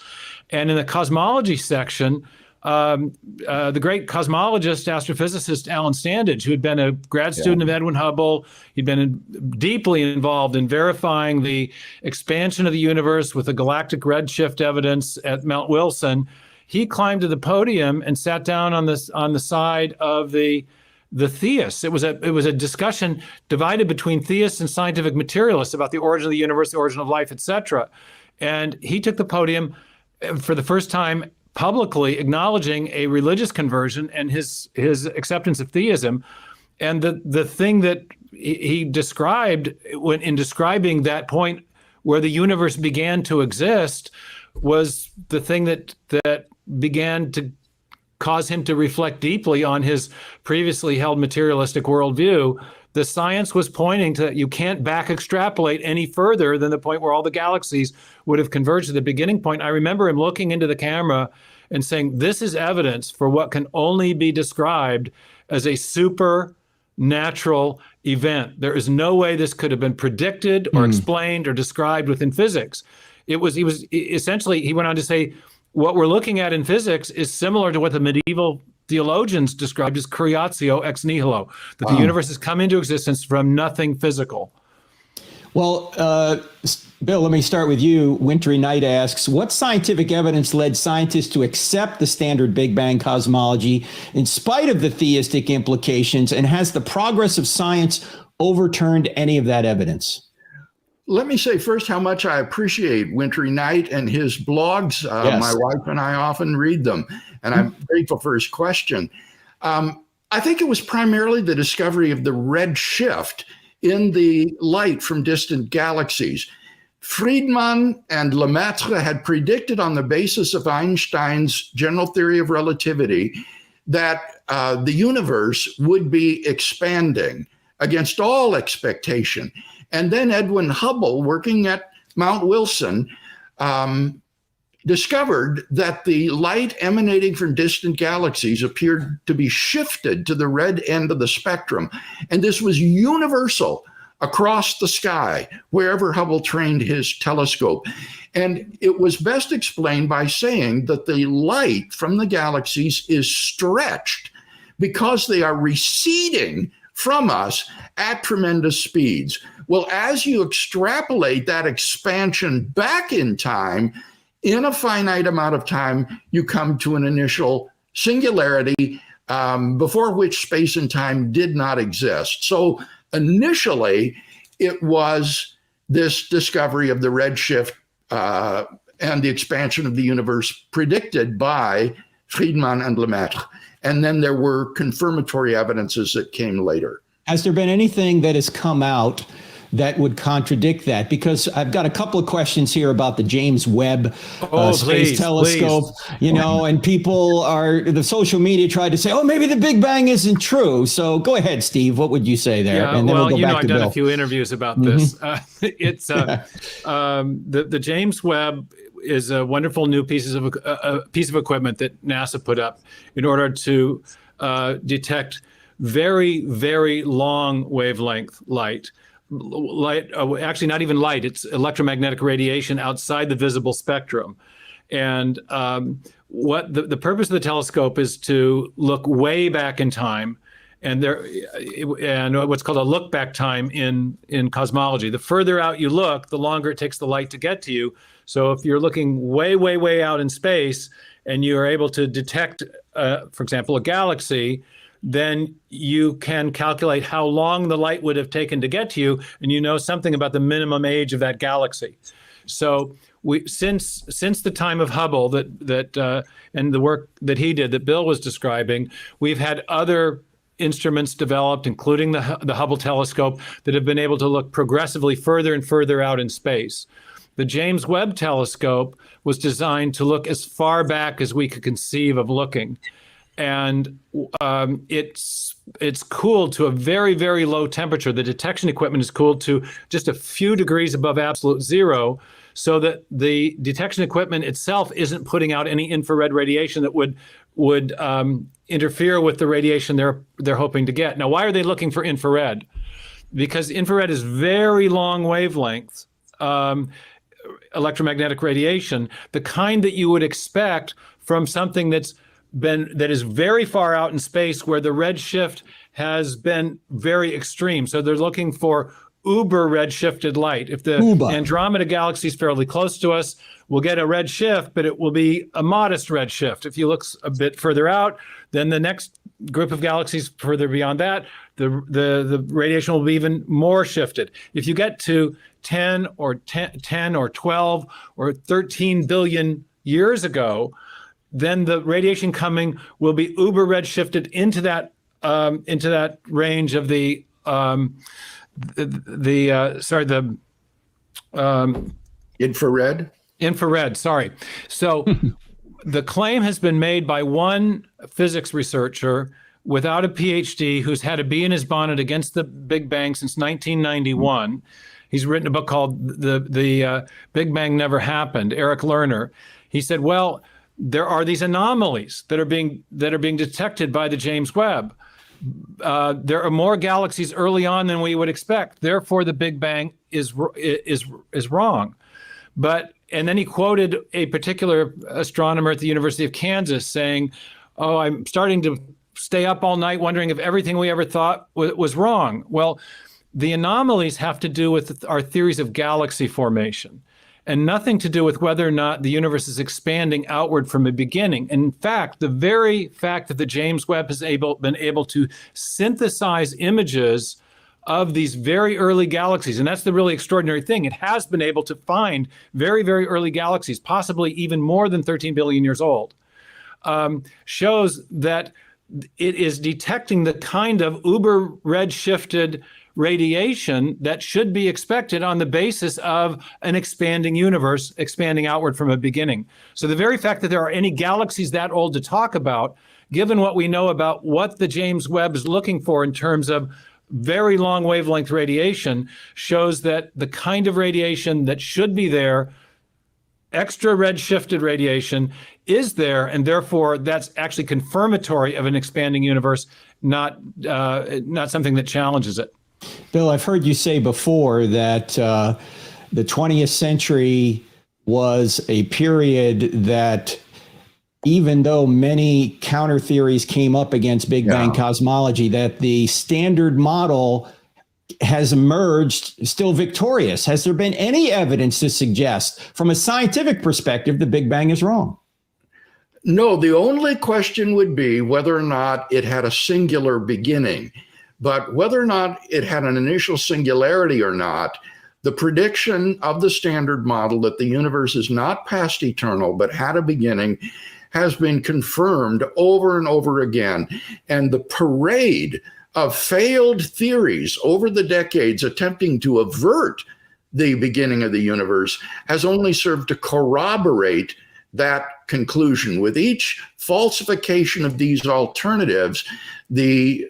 And in the cosmology section, the great cosmologist, astrophysicist Alan Standage, who had been a grad student of Edwin Hubble, he'd been deeply involved in verifying the expansion of the universe with the galactic redshift evidence at Mount Wilson. He climbed to the podium and sat down on the side of the theists. It was a discussion divided between theists and scientific materialists about the origin of the universe, the origin of life, etc. And he took the podium for the first time publicly acknowledging a religious conversion and his acceptance of theism. And the thing that he described in describing that point where the universe began to exist was the thing that began to cause him to reflect deeply on his previously held materialistic worldview. The science was pointing to that you can't back extrapolate any further than the point where all the galaxies would have converged to the beginning point. I remember him looking into the camera and saying, this is evidence for what can only be described as a supernatural event. There is no way this could have been predicted or explained or described within physics. He went on to say, what we're looking at in physics is similar to what the medieval theologians described as creatio ex nihilo, that the universe has come into existence from nothing physical. Well, Bill, let me start with you. Wintry Night asks, what scientific evidence led scientists to accept the standard Big Bang cosmology in spite of the theistic implications, and has the progress of science overturned any of that evidence? Let me say first how much I appreciate Wintry Night and his blogs. Yes. My wife and I often read them, and I'm grateful for his question. I think it was primarily the discovery of the red shift in the light from distant galaxies. Friedmann and Lemaitre had predicted on the basis of Einstein's general theory of relativity that the universe would be expanding against all expectation. And then Edwin Hubble, working at Mount Wilson, discovered that the light emanating from distant galaxies appeared to be shifted to the red end of the spectrum. And this was universal across the sky, wherever Hubble trained his telescope. And it was best explained by saying that the light from the galaxies is stretched because they are receding from us at tremendous speeds. Well, as you extrapolate that expansion back in time, in a finite amount of time, you come to an initial singularity before which space and time did not exist. So initially, it was this discovery of the redshift and the expansion of the universe predicted by Friedmann and Lemaitre. And then there were confirmatory evidences that came later. Has there been anything that has come out that would contradict that? Because I've got a couple of questions here about the James Webb Space Telescope, you know, and the social media tried to say, oh, maybe the Big Bang isn't true. So go ahead, Steve. What would you say there? Yeah, and then we'll go back to I've done Bill. a few interviews about this. It's the James Webb is a wonderful new piece of equipment that NASA put up in order to detect very, very long wavelength light. Actually not even light, it's electromagnetic radiation outside the visible spectrum. And what the purpose of the telescope is to look way back in time and what's called a look back time in cosmology. The further out you look, the longer it takes the light to get to you. So if you're looking way, way, way out in space and you are able to detect, for example, a galaxy, then you can calculate how long the light would have taken to get to you, and you know something about the minimum age of that galaxy. So since the time of Hubble and the work that he did that Bill was describing, we've had other instruments developed, including the Hubble telescope, that have been able to look progressively further and further out in space. The James Webb telescope was designed to look as far back as we could conceive of looking. And it's cooled to a very, very low temperature. The detection equipment is cooled to just a few degrees above absolute zero, so that the detection equipment itself isn't putting out any infrared radiation that would interfere with the radiation they're hoping to get. Now, why are they looking for infrared? Because infrared is very long wavelength electromagnetic radiation, the kind that you would expect from something that is very far out in space, where the redshift has been very extreme. So they're looking for uber redshifted light. If the Andromeda galaxy is fairly close to us, we'll get a red shift, but it will be a modest red shift. If you look a bit further out, then the next group of galaxies further beyond that, the radiation will be even more shifted. If you get to 10 or 12 or 13 billion years ago, then the radiation coming will be uber redshifted into that range of the infrared. Infrared, sorry. So the claim has been made by one physics researcher without a PhD who's had a bee in his bonnet against the Big Bang since 1991. He's written a book called The Big Bang Never Happened, Eric Lerner. He said, well, there are these anomalies that are being detected by the James Webb. There are more galaxies early on than we would expect. Therefore, the Big Bang is wrong. And then he quoted a particular astronomer at the University of Kansas saying, "Oh, I'm starting to stay up all night wondering if everything we ever thought was wrong." Well, the anomalies have to do with our theories of galaxy formation, and nothing to do with whether or not the universe is expanding outward from a beginning. In fact, the very fact that the James Webb has been able to synthesize images of these very early galaxies, and that's the really extraordinary thing. It has been able to find very, very early galaxies, possibly even more than 13 billion years old, shows that it is detecting the kind of uber redshifted radiation that should be expected on the basis of an expanding universe, expanding outward from a beginning. So the very fact that there are any galaxies that old to talk about, given what we know about what the James Webb is looking for in terms of very long wavelength radiation, shows that the kind of radiation that should be there, extra redshifted radiation, is there, and therefore that's actually confirmatory of an expanding universe, not something that challenges it. Bill, I've heard you say before that the 20th century was a period that, even though many counter theories came up against Big Bang cosmology, that the standard model has emerged still victorious. Has there been any evidence to suggest, from a scientific perspective, the Big Bang is wrong? No, the only question would be whether or not it had a singular beginning. But whether or not it had an initial singularity or not, the prediction of the standard model that the universe is not past eternal but had a beginning has been confirmed over and over again. And the parade of failed theories over the decades attempting to avert the beginning of the universe has only served to corroborate that conclusion. With each falsification of these alternatives, the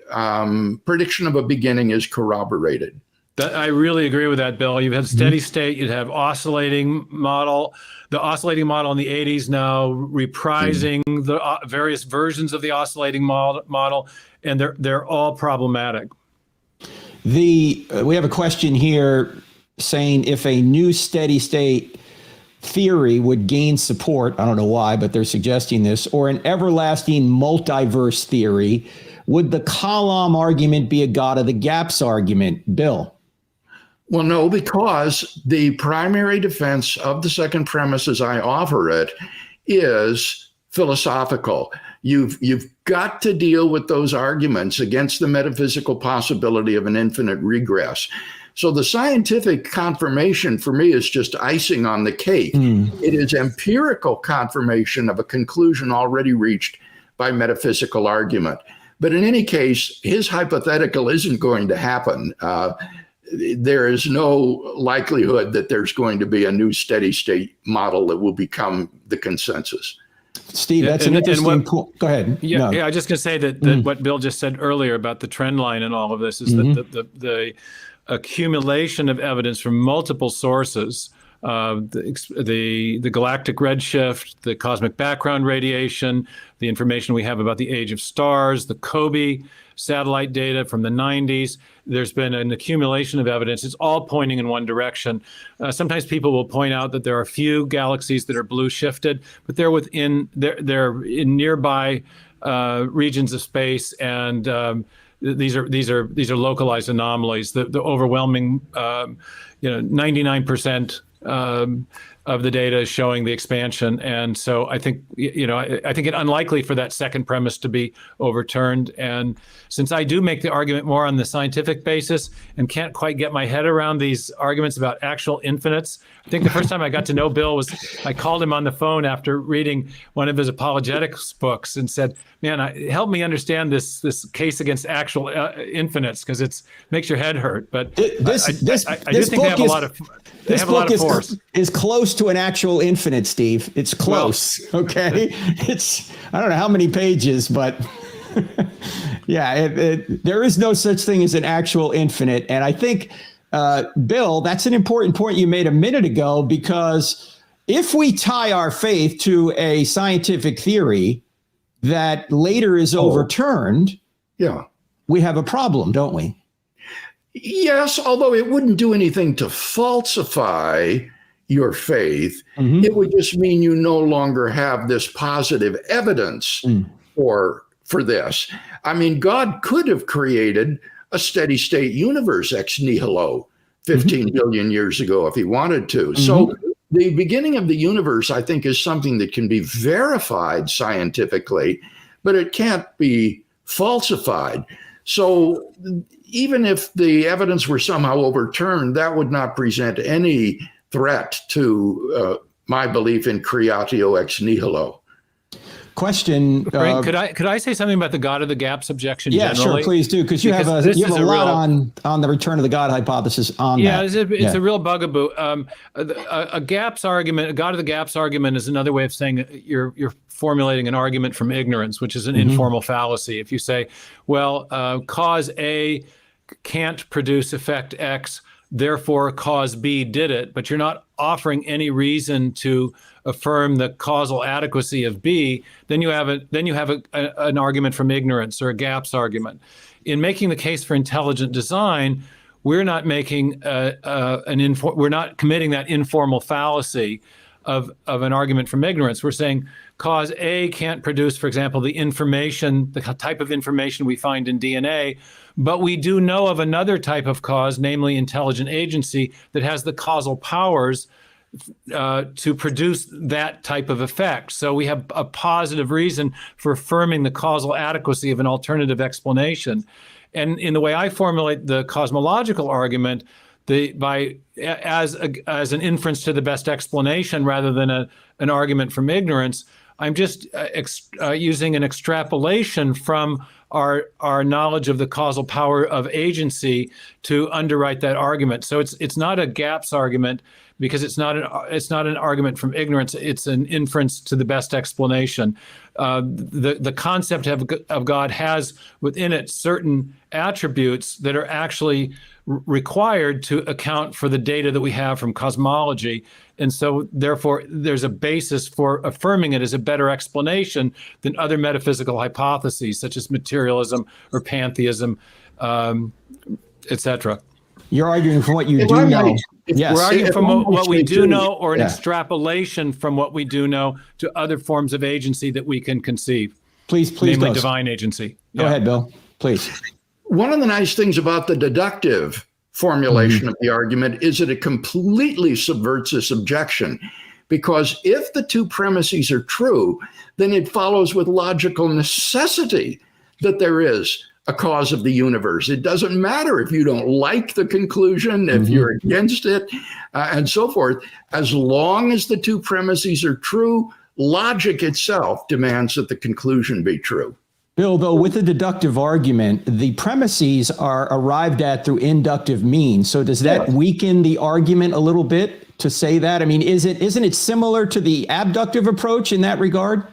prediction of a beginning is corroborated. I really agree with that, Bill. You've had steady state, you'd have oscillating model. The oscillating model in the 80s now reprising the various versions of the oscillating model, and they're all problematic. We have a question here saying, if a new steady state theory would gain support. I don't know why, but they're suggesting this, or an everlasting multiverse theory. Would the Kalam argument be a God of the gaps argument, Bill? Well, no, because the primary defense of the second premise as I offer it is philosophical. You've got to deal with those arguments against the metaphysical possibility of an infinite regress. So the scientific confirmation for me is just icing on the cake. It is empirical confirmation of a conclusion already reached by metaphysical argument. But in any case, his hypothetical isn't going to happen. There is no likelihood that there's going to be a new steady state model that will become the consensus. Steve, that's an interesting point. Go ahead. Yeah, I was just going to say that what Bill just said earlier about the trend line and all of this is that the accumulation of evidence from multiple sources, the galactic redshift, the cosmic background radiation, the information we have about the age of stars, the COBE satellite data from the 90s. There's been an accumulation of evidence. It's all pointing in one direction. Sometimes people will point out that there are a few galaxies that are blue shifted, but they're in nearby regions of space, and these are localized anomalies. The overwhelming 99% of the data is showing the expansion, and so I think I think it unlikely for that second premise to be overturned. And since I do make the argument more on the scientific basis and can't quite get my head around these arguments about actual infinites, I think the first time I got to know Bill was I called him on the phone after reading one of his apologetics books and said, "Man, help me understand this case against actual infinites, because it makes your head hurt." But I do think they have a lot of. This book is close to an actual infinite, Steve. It's close. Well, okay. It's, I don't know how many pages, but yeah, there is no such thing as an actual infinite. And I think, Bill, that's an important point you made a minute ago, because if we tie our faith to a scientific theory that later is overturned, we have a problem, don't we? Yes, although it wouldn't do anything to falsify your faith. It would just mean you no longer have this positive evidence for this. I mean, God could have created a steady state universe ex nihilo 15 billion years ago if he wanted to. So the beginning of the universe, I think, is something that can be verified scientifically, but it can't be falsified. So even if the evidence were somehow overturned, that would not present any threat to my belief in creatio ex nihilo. Question. Frank, could I say something about the God of the gaps objection? Yeah, generally? Sure, please do, because you have a lot on the return of the God hypothesis on that. It's a real bugaboo. A gaps argument, a God of the gaps argument, is another way of saying you're formulating an argument from ignorance, which is an informal fallacy. If you say, well, cause A can't produce effect X, therefore cause B did it, but you're not offering any reason to affirm the causal adequacy of B, then you have an argument from ignorance, or a gaps argument. In making the case for intelligent design, we're not making we're not committing that informal fallacy of an argument from ignorance. We're saying cause A can't produce, for example, the type of information we find in DNA, but we do know of another type of cause, namely intelligent agency, that has the causal powers to produce that type of effect. So we have a positive reason for affirming the causal adequacy of an alternative explanation. And in the way I formulate the cosmological argument, as an inference to the best explanation rather than an argument from ignorance, I'm just using an extrapolation from our knowledge of the causal power of agency to underwrite that argument. So it's not a gaps argument, because it's not an argument from ignorance. It's an inference to the best explanation. The concept of God has within it certain attributes that are actually required to account for the data that we have from cosmology. And so therefore there's a basis for affirming it as a better explanation than other metaphysical hypotheses, such as materialism or pantheism, etc. You're arguing from what you do know. Yes. We're arguing If from one what we may do say, know, or an Yeah. extrapolation from what we do know to other forms of agency that we can conceive, Please namely go. divine agency. Go ahead, Bill. Please. one of the nice things about the deductive formulation of the argument is that it completely subverts this objection. Because if the two premises are true, then it follows with logical necessity that there is a cause of the universe. It doesn't matter if you don't like the conclusion, if you're against it, and so forth. As long as the two premises are true, logic itself demands that the conclusion be true. Bill, though, with a deductive argument, the premises are arrived at through inductive means. So does that weaken the argument a little bit to say that? I mean, isn't it similar to the abductive approach in that regard?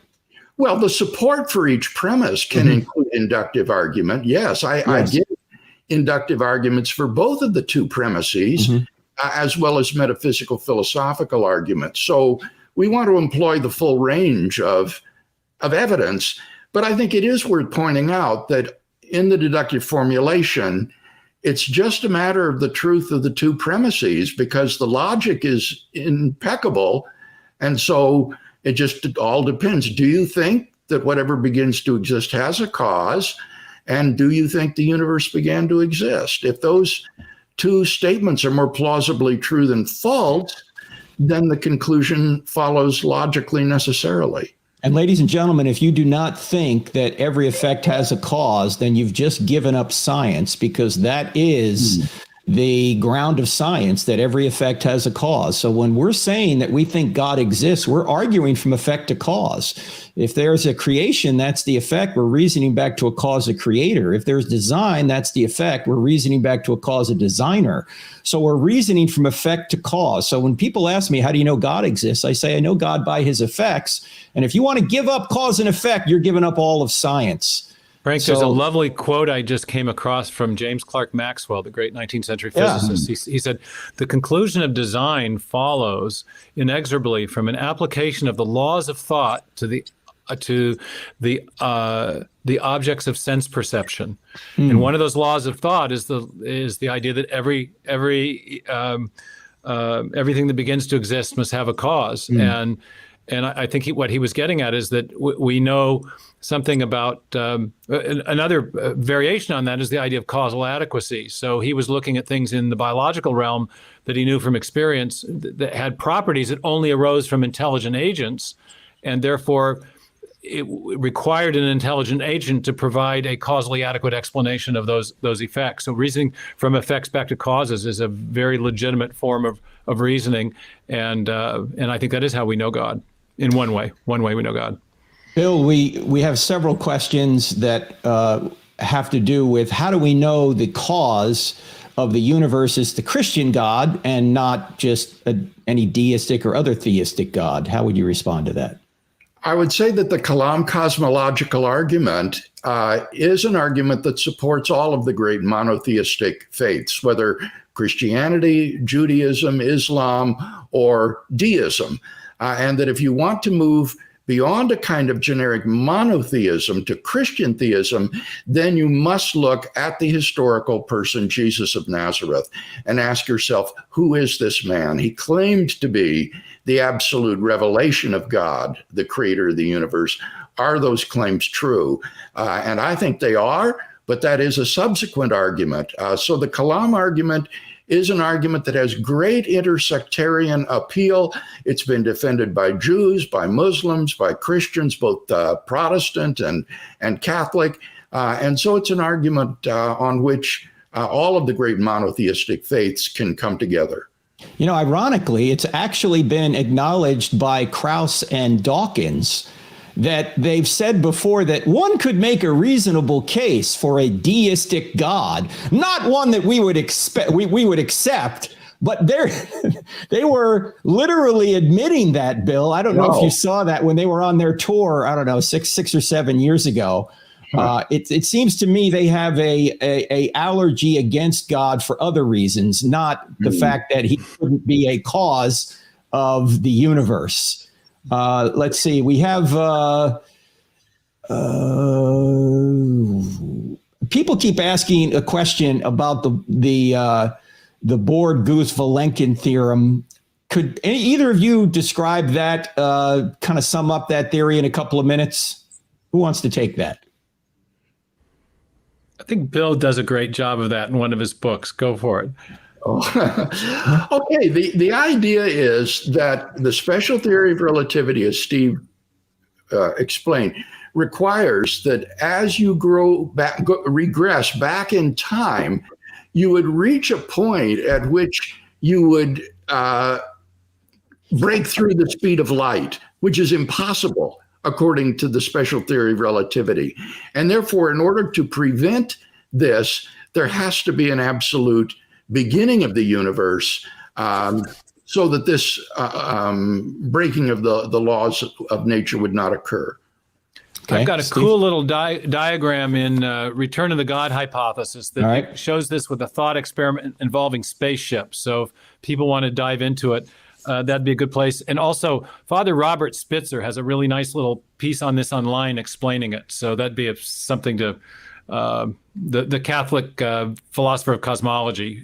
Well, the support for each premise can include inductive argument. Yes, I give inductive arguments for both of the two premises, as well as metaphysical philosophical arguments. So we want to employ the full range of evidence. But I think it is worth pointing out that in the deductive formulation, it's just a matter of the truth of the two premises, because the logic is impeccable. And so it all depends. Do you think that whatever begins to exist has a cause? And do you think the universe began to exist? If those two statements are more plausibly true than false, then the conclusion follows logically necessarily. And ladies and gentlemen, if you do not think that every effect has a cause, then you've just given up science, because that is the ground of science, that every effect has a cause. So when we're saying that we think God exists, we're arguing from effect to cause. If there's a creation, that's the effect. We're reasoning back to a cause of creator. If there's design, that's the effect. We're reasoning back to a cause of designer. So we're reasoning from effect to cause. So when people ask me, how do you know God exists? I say, I know God by his effects. And if you want to give up cause and effect, you're giving up all of science. Frank, there's a lovely quote I just came across from James Clerk Maxwell, the great 19th century physicist. He said, the conclusion of design follows inexorably from an application of the laws of thought to the objects of sense perception. And one of those laws of thought is the idea that everything that begins to exist must have a cause. And I think what he was getting at is that we know something about another variation on that is the idea of causal adequacy. So he was looking at things in the biological realm that he knew from experience that had properties that only arose from intelligent agents, and therefore it required an intelligent agent to provide a causally adequate explanation of those effects. So reasoning from effects back to causes is a very legitimate form of reasoning, and I think that is how we know God. In one way we know God. Bill, we have several questions that have to do with how do we know the cause of the universe is the Christian God and not just any deistic or other theistic God. How would you respond to that? I would say that the Kalam Cosmological Argument is an argument that supports all of the great monotheistic faiths, whether Christianity, Judaism, Islam, or deism. And that if you want to move beyond a kind of generic monotheism to Christian theism, then you must look at the historical person, Jesus of Nazareth, and ask yourself, who is this man? He claimed to be the absolute revelation of God, the creator of the universe. Are those claims true? And I think they are, but that is a subsequent argument. So the Kalam argument is an argument that has great intersectarian appeal. It's been defended by Jews, by Muslims, by Christians, both Protestant and Catholic. And so it's an argument on which all of the great monotheistic faiths can come together. You know, ironically, it's actually been acknowledged by Krauss and Dawkins that they've said before that one could make a reasonable case for a deistic God, not one that we would expect, we would accept, but they were literally admitting that, Bill. I don't know if you saw that when they were on their tour, I don't know, six or 7 years ago. It seems to me they have a allergy against God for other reasons, not the fact that he couldn't be a cause of the universe. Let's see. We have people keep asking a question about the the Borg-Guth-Vilenkin theorem. Could either of you describe that, kind of sum up that theory in a couple of minutes? Who wants to take that? I think Bill does a great job of that in one of his books. Go for it. Oh. Okay, the idea is that the special theory of relativity, as Steve explained, requires that as you regress back in time, you would reach a point at which you would break through the speed of light, which is impossible according to the special theory of relativity. And therefore, in order to prevent this, there has to be an absolute beginning of the universe, so that this breaking of the laws of nature would not occur. Okay, I've got a cool little diagram in Return of the God Hypothesis that shows this with a thought experiment involving spaceships. So if people want to dive into it, that'd be a good place. And also, Father Robert Spitzer has a really nice little piece on this online explaining it. So that'd be something to the Catholic philosopher of cosmology.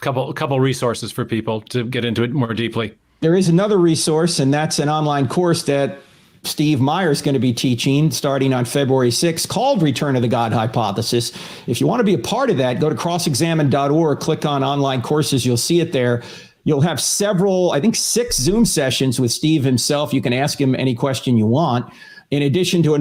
Couple resources for people to get into it more deeply. There is another resource, and that's an online course that Steve Meyer is going to be teaching starting on February 6th, called Return of the God Hypothesis. If you want to be a part of that, go to crossexamine.org, click on online courses. You'll see it there. You'll have several, I think 6 Zoom sessions with Steve himself. You can ask him any question you want. In addition to a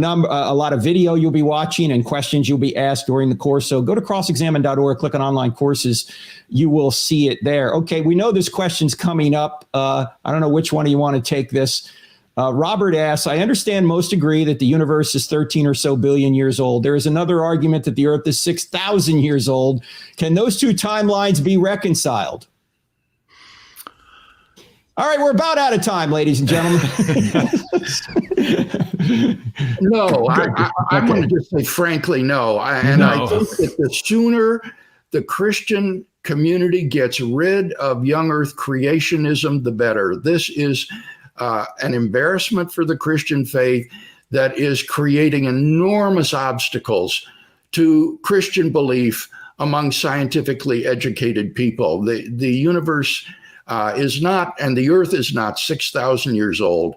lot of video you'll be watching and questions you'll be asked during the course. So go to crossexamine.org, click on online courses. You will see it there. Okay, we know this question's coming up. I don't know which one of you want to take this. Robert asks, I understand most agree that the universe is 13 or so billion years old. There is another argument that the Earth is 6,000 years old. Can those two timelines be reconciled? All right, we're about out of time, ladies and gentlemen. No, I'm going to just say frankly, no. I think that the sooner the Christian community gets rid of young Earth creationism, the better. This is an embarrassment for the Christian faith that is creating enormous obstacles to Christian belief among scientifically educated people. The universe is not, and the Earth is not 6,000 years old.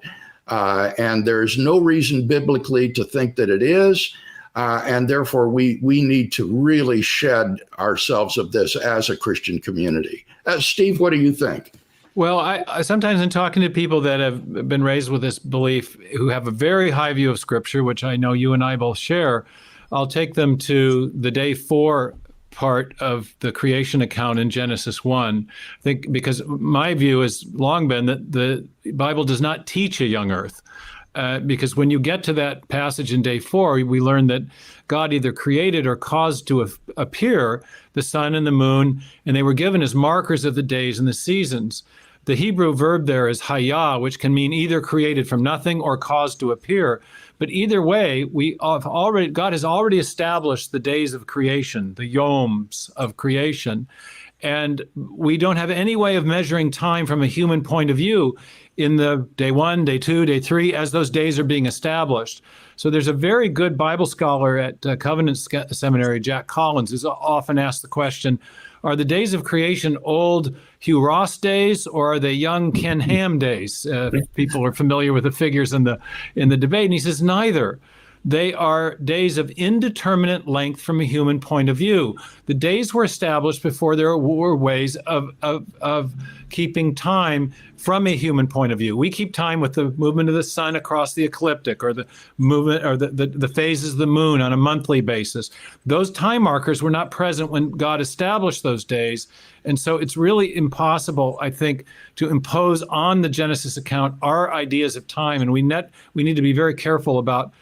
And there's no reason biblically to think that it is. And therefore, we need to really shed ourselves of this as a Christian community. Steve, what do you think? Well, I sometimes in talking to people that have been raised with this belief, who have a very high view of Scripture, which I know you and I both share, I'll take them to the day 4 part of the creation account in Genesis 1. I think because my view has long been that the Bible does not teach a young Earth. Because when you get to that passage in day 4, we learn that God either created or caused to appear the sun and the moon, and they were given as markers of the days and the seasons. The Hebrew verb there is hayah, which can mean either created from nothing or caused to appear. But either way, God has already established the days of creation, the yoms of creation. And we don't have any way of measuring time from a human point of view in the day 1, day 2, day 3, as those days are being established. So there's a very good Bible scholar at Covenant Seminary, Jack Collins, who's often asked the question, are the days of creation old Hugh Ross days, or are they young Ken Ham days? People are familiar with the figures in the debate, and he says neither. They are days of indeterminate length from a human point of view. The days were established before there were ways of keeping time from a human point of view. We keep time with the movement of the sun across the ecliptic, or the movement or the phases of the moon on a monthly basis. Those time markers were not present when God established those days. And so it's really impossible, I think, to impose on the Genesis account our ideas of time. And we need to be very careful about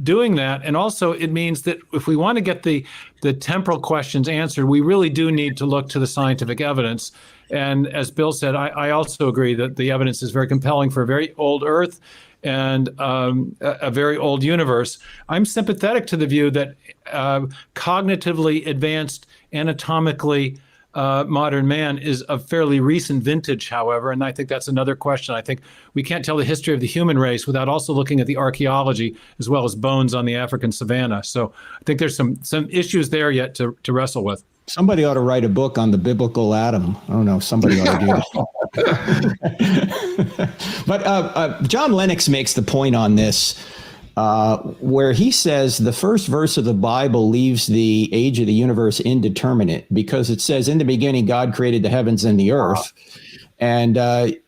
doing that. And also it means that if we want to get the temporal questions answered, we really do need to look to the scientific evidence. And as Bill said, I also agree that the evidence is very compelling for a very old Earth and a very old universe. I'm sympathetic to the view that cognitively advanced, anatomically modern man is of fairly recent vintage, however, and I think that's another question. I think we can't tell the history of the human race without also looking at the archaeology as well as bones on the African savanna. So I think there's some issues there yet to wrestle with. Somebody ought to write a book on the biblical atom. I don't know. Somebody ought to do that. But John Lennox makes the point on this, where he says the first verse of the Bible leaves the age of the universe indeterminate because it says, in the beginning, God created the heavens and the earth. And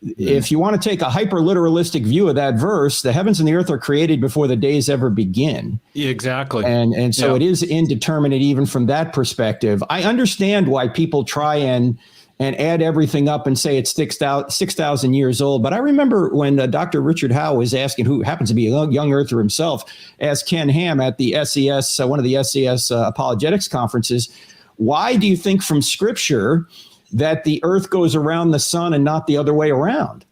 if you want to take a hyper-literalistic view of that verse, the heavens and the earth are created before the days ever begin. Exactly. And so it is indeterminate even from that perspective. I understand why people try and add everything up and say it's 6,000 years old. But I remember when Dr. Richard Howe was asking, who happens to be a young earther himself, asked Ken Ham at the SES, one of the SES apologetics conferences, why do you think from Scripture that the earth goes around the sun and not the other way around?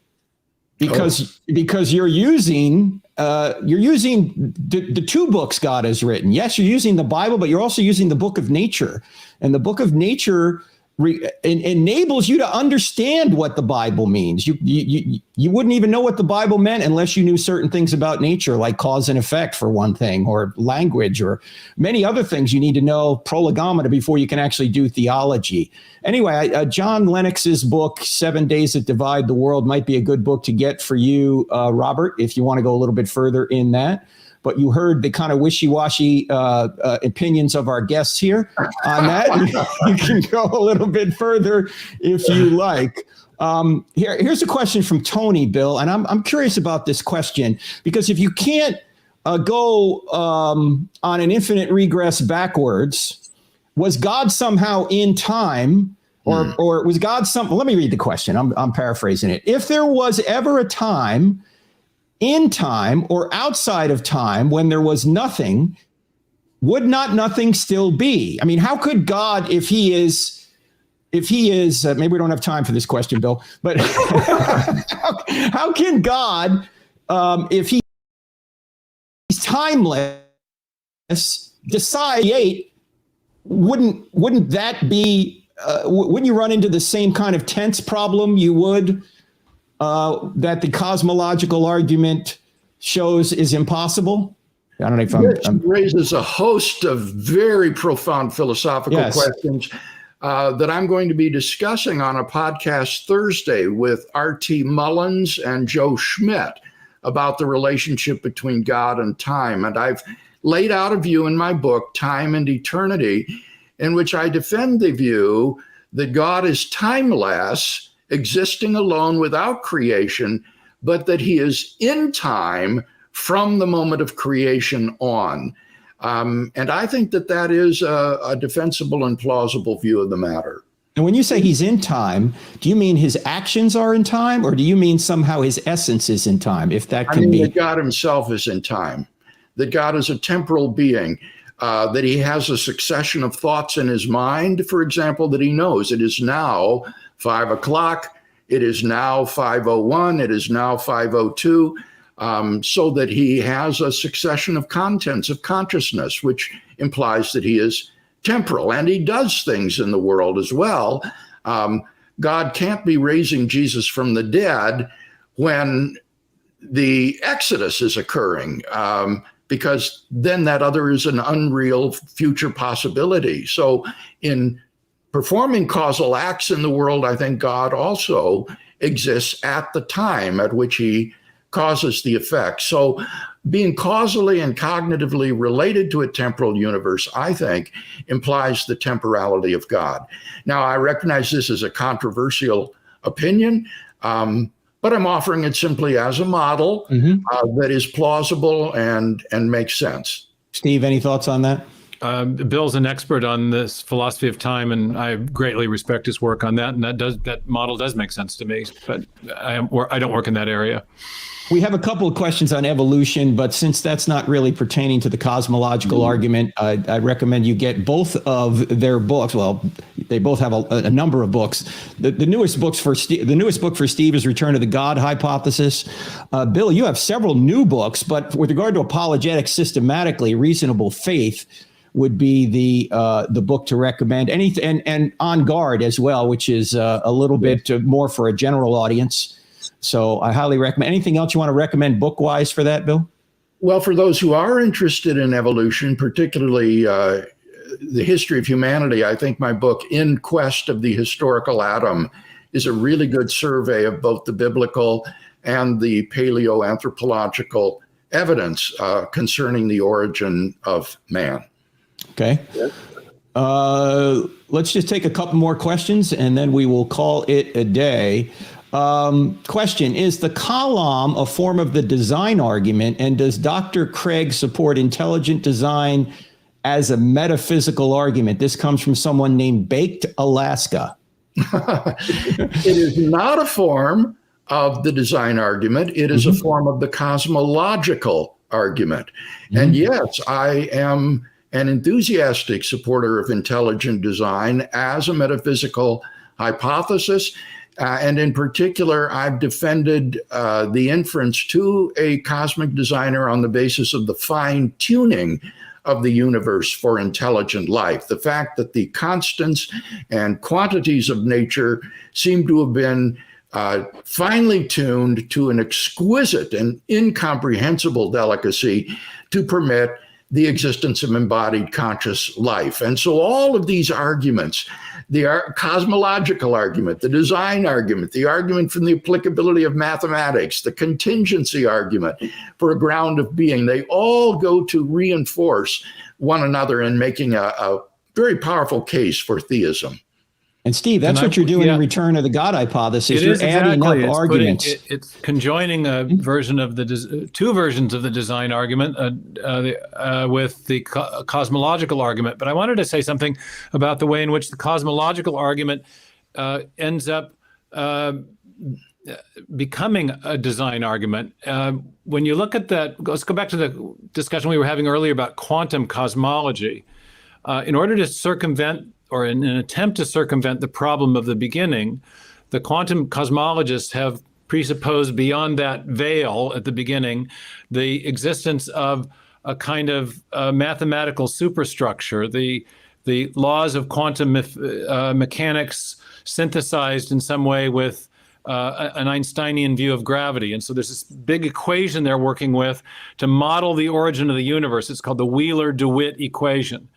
Because you're using the two books God has written. Yes, you're using the Bible, but you're also using the book of nature. And the book of nature enables you to understand what the Bible means. You wouldn't even know what the Bible meant unless you knew certain things about nature, like cause and effect for one thing, or language, or many other things you need to know, prolegomena, before you can actually do theology. Anyway, John Lennox's book, 7 Days That Divide the World, might be a good book to get for you, Robert, if you want to go a little bit further in that. But you heard the kind of wishy-washy opinions of our guests here on that. You can go a little bit further if you like. Here's a question from Tony, Bill, and I'm curious about this question, because if you can't go on an infinite regress backwards, was God somehow in time, or was God let me read the question. I'm paraphrasing it. If there was ever a time in time or outside of time when there was nothing, would not nothing still be? I mean, how could God, if he is, maybe we don't have time for this question, Bill, but how can God, if he's timeless, decide, wouldn't that be, wouldn't you run into the same kind of tense problem you would that the cosmological argument shows is impossible? I don't know if This raises a host of very profound philosophical questions that I'm going to be discussing on a podcast Thursday with R.T. Mullins and Joe Schmidt about the relationship between God and time. And I've laid out a view in my book, Time and Eternity, in which I defend the view that God is timeless, existing alone without creation, but that he is in time from the moment of creation on. And I think that is a defensible and plausible view of the matter. And when you say he's in time, do you mean his actions are in time, or do you mean somehow his essence is in time? If that can be. That God himself is in time, that God is a temporal being, that he has a succession of thoughts in his mind, for example, that he knows it is now 5 o'clock, it is now 5:01, it is now 5:02, so that he has a succession of contents of consciousness, which implies that he is temporal, and he does things in the world as well. God can't be raising Jesus from the dead when the Exodus is occurring, because then that other is an unreal future possibility. So in performing causal acts in the world, I think God also exists at the time at which he causes the effect. So being causally and cognitively related to a temporal universe, I think, implies the temporality of God. Now, I recognize this as a controversial opinion, but I'm offering it simply as a model that is plausible and makes sense. Steve, any thoughts on that? Bill's an expert on this philosophy of time, and I greatly respect his work on that. And that model does make sense to me, but I don't work in that area. We have a couple of questions on evolution, but since that's not really pertaining to the cosmological argument, I recommend you get both of their books. Well, they both have a number of books. The newest book for Steve is Return to the God Hypothesis. Bill, you have several new books, but with regard to apologetics systematically, Reasonable Faith would be the book to recommend. And On Guard as well, which is a little bit more for a general audience. So I highly recommend. Anything else you want to recommend book-wise for that, Bill? Well, for those who are interested in evolution, particularly the history of humanity, I think my book, In Quest of the Historical Atom, is a really good survey of both the biblical and the paleoanthropological evidence concerning the origin of man. Okay. Let's just take a couple more questions and then we will call it a day. Question, is the Kalam a form of the design argument, and does Dr. Craig support intelligent design as a metaphysical argument? This comes from someone named Baked Alaska. It is not a form of the design argument. It is a form of the cosmological argument. And yes, I am an enthusiastic supporter of intelligent design as a metaphysical hypothesis. And in particular, I've defended the inference to a cosmic designer on the basis of the fine tuning of the universe for intelligent life. The fact that the constants and quantities of nature seem to have been finely tuned to an exquisite and incomprehensible delicacy to permit the existence of embodied conscious life. And so all of these arguments, the cosmological argument, the design argument, the argument from the applicability of mathematics, the contingency argument for a ground of being, they all go to reinforce one another in making a very powerful case for theism. And Steve, that's what you're doing in Return of the God hypothesis. You're adding up arguments. It's conjoining a version of two versions of the design argument with the cosmological argument. But I wanted to say something about the way in which the cosmological argument ends up becoming a design argument. When you look at that, let's go back to the discussion we were having earlier about quantum cosmology. In order to circumvent, or in an attempt to circumvent the problem of the beginning, the quantum cosmologists have presupposed beyond that veil at the beginning the existence of a kind of mathematical superstructure, the laws of quantum mechanics synthesized in some way with an Einsteinian view of gravity. And so there's this big equation they're working with to model the origin of the universe. It's called the Wheeler-DeWitt equation.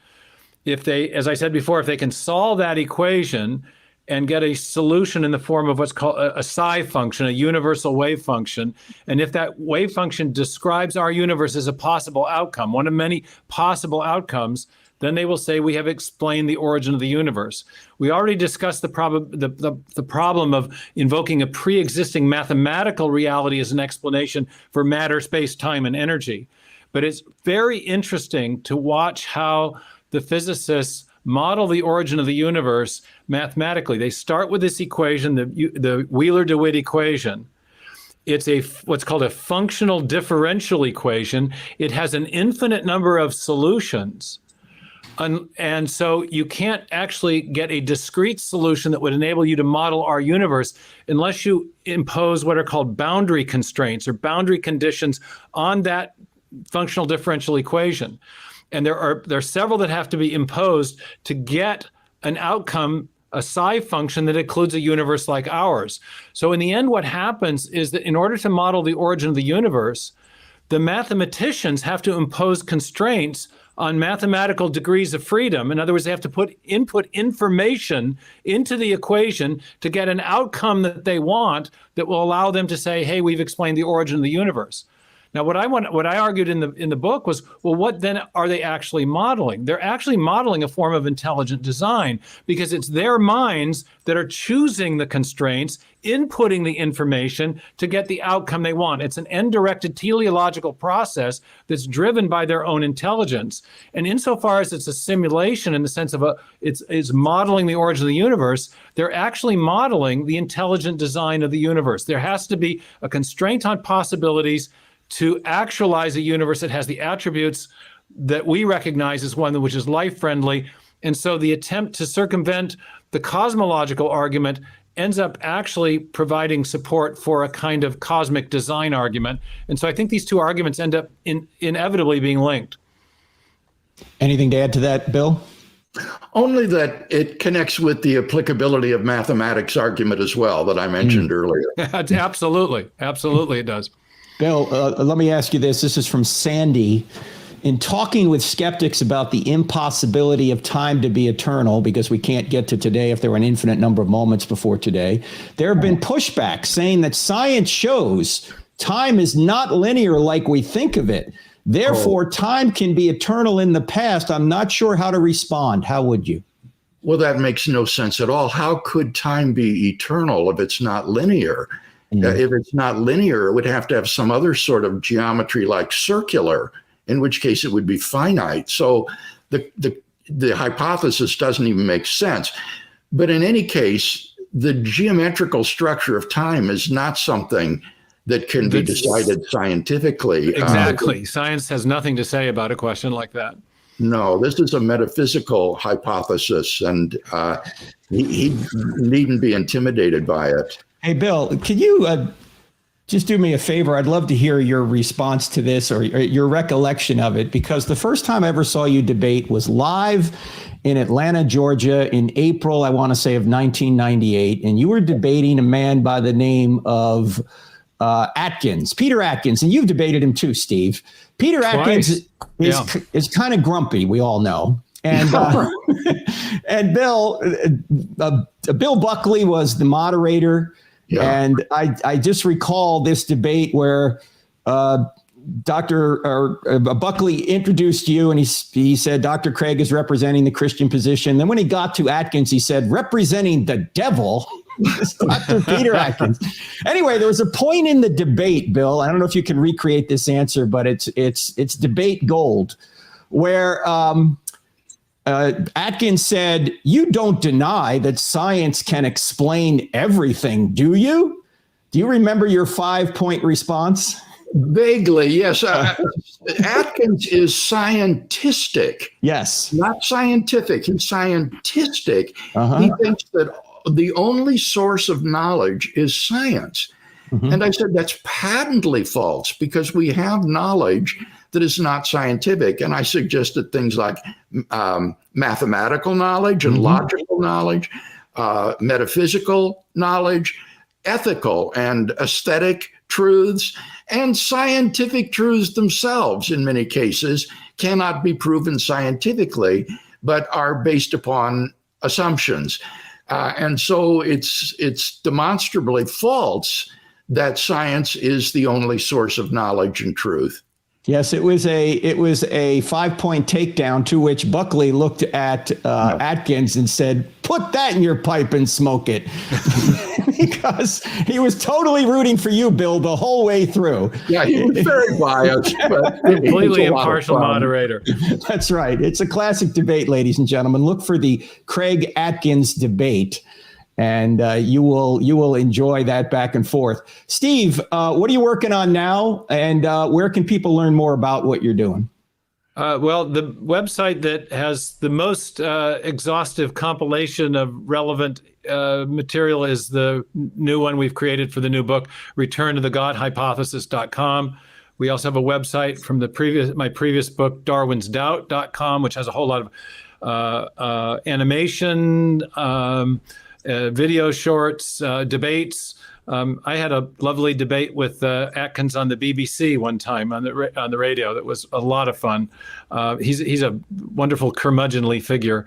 If they, as I said before, if they can solve that equation and get a solution in the form of what's called a psi function, a universal wave function, and if that wave function describes our universe as a possible outcome, one of many possible outcomes, then they will say we have explained the origin of the universe. We already discussed the problem of invoking a pre-existing mathematical reality as an explanation for matter, space, time, and energy. But it's very interesting to watch how the physicists model the origin of the universe mathematically. They start with this equation, the Wheeler-DeWitt equation. It's what's called a functional differential equation. It has an infinite number of solutions. And so you can't actually get a discrete solution that would enable you to model our universe unless you impose what are called boundary constraints or boundary conditions on that functional differential equation. And there are several that have to be imposed to get an outcome, a psi function that includes a universe like ours. So in the end, what happens is that in order to model the origin of the universe, the mathematicians have to impose constraints on mathematical degrees of freedom. In other words, they have to input information into the equation to get an outcome that they want that will allow them to say, hey, we've explained the origin of the universe. Now, what I argued in the book was, well, what then are they actually modeling? They're actually modeling a form of intelligent design because it's their minds that are choosing the constraints, inputting the information to get the outcome they want. It's an end-directed teleological process that's driven by their own intelligence. And insofar as it's a simulation in the sense of it's modeling the origin of the universe, they're actually modeling the intelligent design of the universe. There has to be a constraint on possibilities to actualize a universe that has the attributes that we recognize as one which is life-friendly. And so the attempt to circumvent the cosmological argument ends up actually providing support for a kind of cosmic design argument. And so I think these two arguments end up inevitably being linked. Anything to add to that, Bill? Only that it connects with the applicability of mathematics argument as well that I mentioned earlier. Absolutely. Absolutely it does. Bill, let me ask you this. This is from Sandy. in talking with skeptics about the impossibility of time to be eternal, because we can't get to today if there were an infinite number of moments before today, there have been pushbacks saying that science shows time is not linear like we think of it. Therefore, time can be eternal in the past. I'm not sure how to respond. How would you? Well, that makes no sense at all. How could time be eternal if it's not linear? If it's not linear, it would have to have some other sort of geometry like circular, in which case it would be finite. So the hypothesis doesn't even make sense. But in any case, the geometrical structure of time is not something that can be decided scientifically. Exactly. Science has nothing to say about a question like that. No, this is a metaphysical hypothesis, and he needn't be intimidated by it. Hey, Bill, can you just do me a favor? I'd love to hear your response to this, or your recollection of it, because the first time I ever saw you debate was live in Atlanta, Georgia in April, I want to say, of 1998. And you were debating a man by the name of Atkins, Peter Atkins. And you've debated him too, Steve. Peter Atkins is kind of grumpy, we all know. And and Bill Buckley was the moderator. Yeah. And I just recall this debate where Buckley introduced you, and he said Dr. Craig is representing the Christian position. Then when he got to Atkins, he said representing the devil. Dr. Peter Atkins. Anyway, there was a point in the debate, Bill. I don't know if you can recreate this answer, but it's debate gold, where Atkins said, "You don't deny that science can explain everything, do you?" Do you remember your 5-point response? Vaguely, yes. Atkins is scientistic. Yes. Not scientific. He's scientistic. He thinks that the only source of knowledge is science. And I said, that's patently false, because we have knowledge that is not scientific. And I suggested things like mathematical knowledge and logical knowledge, metaphysical knowledge, ethical and aesthetic truths, and scientific truths themselves, in many cases, cannot be proven scientifically, but are based upon assumptions. And so it's demonstrably false that science is the only source of knowledge and truth. Yes, it was a 5-point takedown, to which Buckley looked at Atkins and said, "Put that in your pipe and smoke it," because he was totally rooting for you, Bill, the whole way through. Yeah, he was very biased, but completely impartial moderator. That's right. It's a classic debate, ladies and gentlemen. Look for the Craig Atkins debate, and you will enjoy that back and forth. Steve, what are you working on now, and where can people learn more about what you're doing? Well, the website that has the most exhaustive compilation of relevant material is the new one we've created for the new book, returntothegodhypothesis.com. We also have a website from my previous book, darwinsdoubt.com, which has a whole lot of animation, video shorts, debates. I had a lovely debate with Atkins on the BBC one time on the radio. That was a lot of fun. He's a wonderful curmudgeonly figure.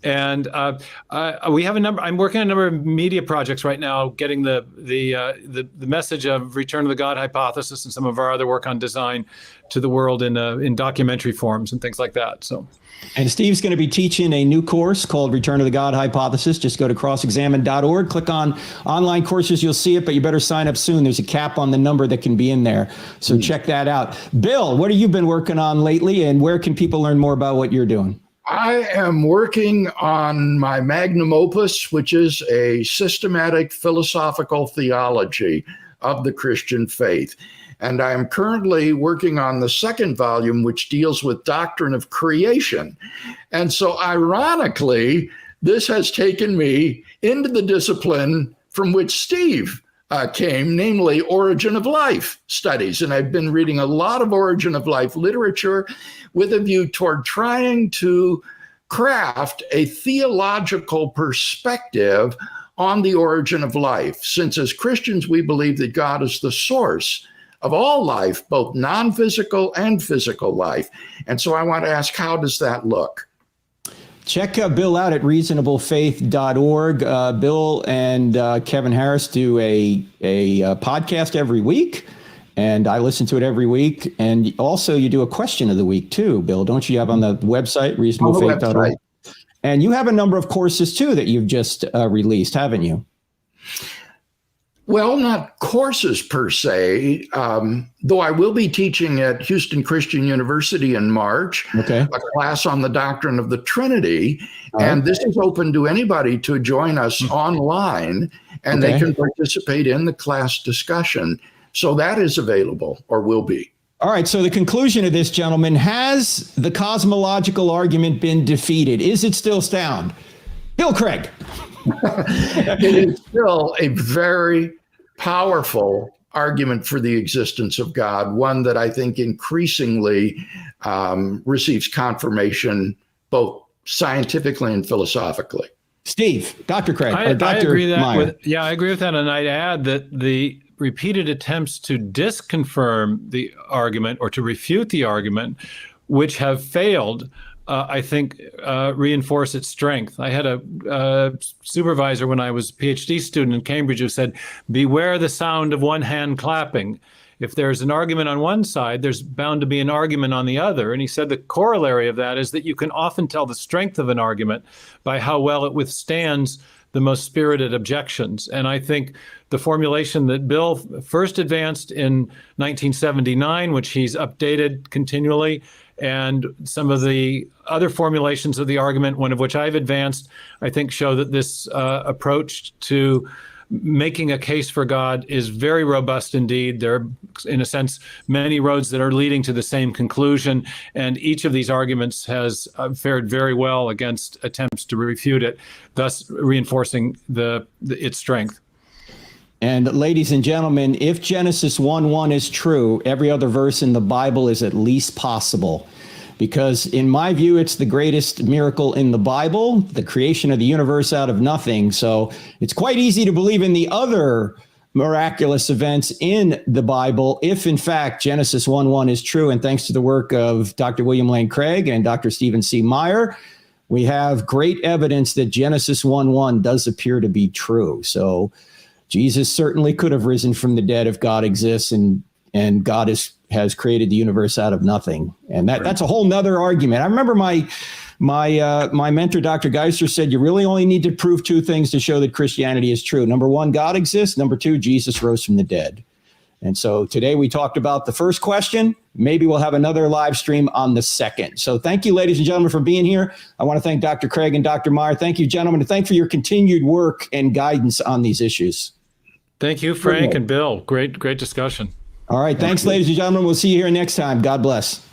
And we have a number. I'm working on a number of media projects right now, getting the message of Return to the God Hypothesis and some of our other work on design to the world in documentary forms and things like that. So. And Steve's going to be teaching a new course called Return to the God Hypothesis. Just go to crossexamine.org, click on online courses, you'll see it, but you better sign up soon. There's a cap on the number that can be in there. So check that out. Bill, what have you been working on lately, and where can people learn more about what you're doing? I am working on my magnum opus, which is a systematic philosophical theology of the Christian faith. And I am currently working on the second volume, which deals with doctrine of creation. And so ironically, this has taken me into the discipline from which Steve came, namely origin of life studies. And I've been reading a lot of origin of life literature with a view toward trying to craft a theological perspective on the origin of life. Since as Christians, we believe that God is the source of all life, both non-physical and physical life. And so I want to ask, how does that look? Check Bill out at reasonablefaith.org. Bill and Kevin Harris do a podcast every week, and I listen to it every week. And also you do a question of the week too, Bill, don't you have on the website, reasonablefaith.org? And you have a number of courses too that you've just released, haven't you? Well, not courses per se, though I will be teaching at Houston Christian University in March, a class on the doctrine of the Trinity. And this is open to anybody to join us online, and they can participate in the class discussion. So that is available, or will be. All right. So the conclusion of this, gentlemen, has the cosmological argument been defeated? Is it still sound? Bill Craig. It is still a very powerful argument for the existence of God, one that I think increasingly receives confirmation both scientifically and philosophically. Steve, Dr. Craig, I agree that Meyer. I agree with that. And I'd add that the repeated attempts to disconfirm the argument or to refute the argument, which have failed, I think reinforce its strength. I had a supervisor when I was a PhD student in Cambridge who said, beware the sound of one hand clapping. If there's an argument on one side, there's bound to be an argument on the other. And he said the corollary of that is that you can often tell the strength of an argument by how well it withstands the most spirited objections. And I think the formulation that Bill first advanced in 1979, which he's updated continually, and some of the other formulations of the argument, one of which I've advanced, I think show that this approach to making a case for God is very robust indeed. There are, in a sense, many roads that are leading to the same conclusion, and each of these arguments has fared very well against attempts to refute it, thus reinforcing its strength. And ladies and gentlemen, if Genesis 1:1 is true, every other verse in the Bible is at least possible. Because in my view, it's the greatest miracle in the Bible, the creation of the universe out of nothing. So it's quite easy to believe in the other miraculous events in the Bible, if in fact Genesis 1:1 is true. And thanks to the work of Dr. William Lane Craig and Dr. Stephen C. Meyer, we have great evidence that Genesis 1:1 does appear to be true. So Jesus certainly could have risen from the dead if God exists, and God has created the universe out of nothing. And that's a whole nother argument. I remember my mentor, Dr. Geisler, said you really only need to prove two things to show that Christianity is true. Number one, God exists. Number two, Jesus rose from the dead. And so today we talked about the first question. Maybe we'll have another live stream on the second. So thank you, ladies and gentlemen, for being here. I want to thank Dr. Craig and Dr. Meyer. Thank you, gentlemen, and thank you for your continued work and guidance on these issues. Thank you, Frank and Bill. Great discussion. All right. Thanks, ladies and gentlemen. We'll see you here next time. God bless.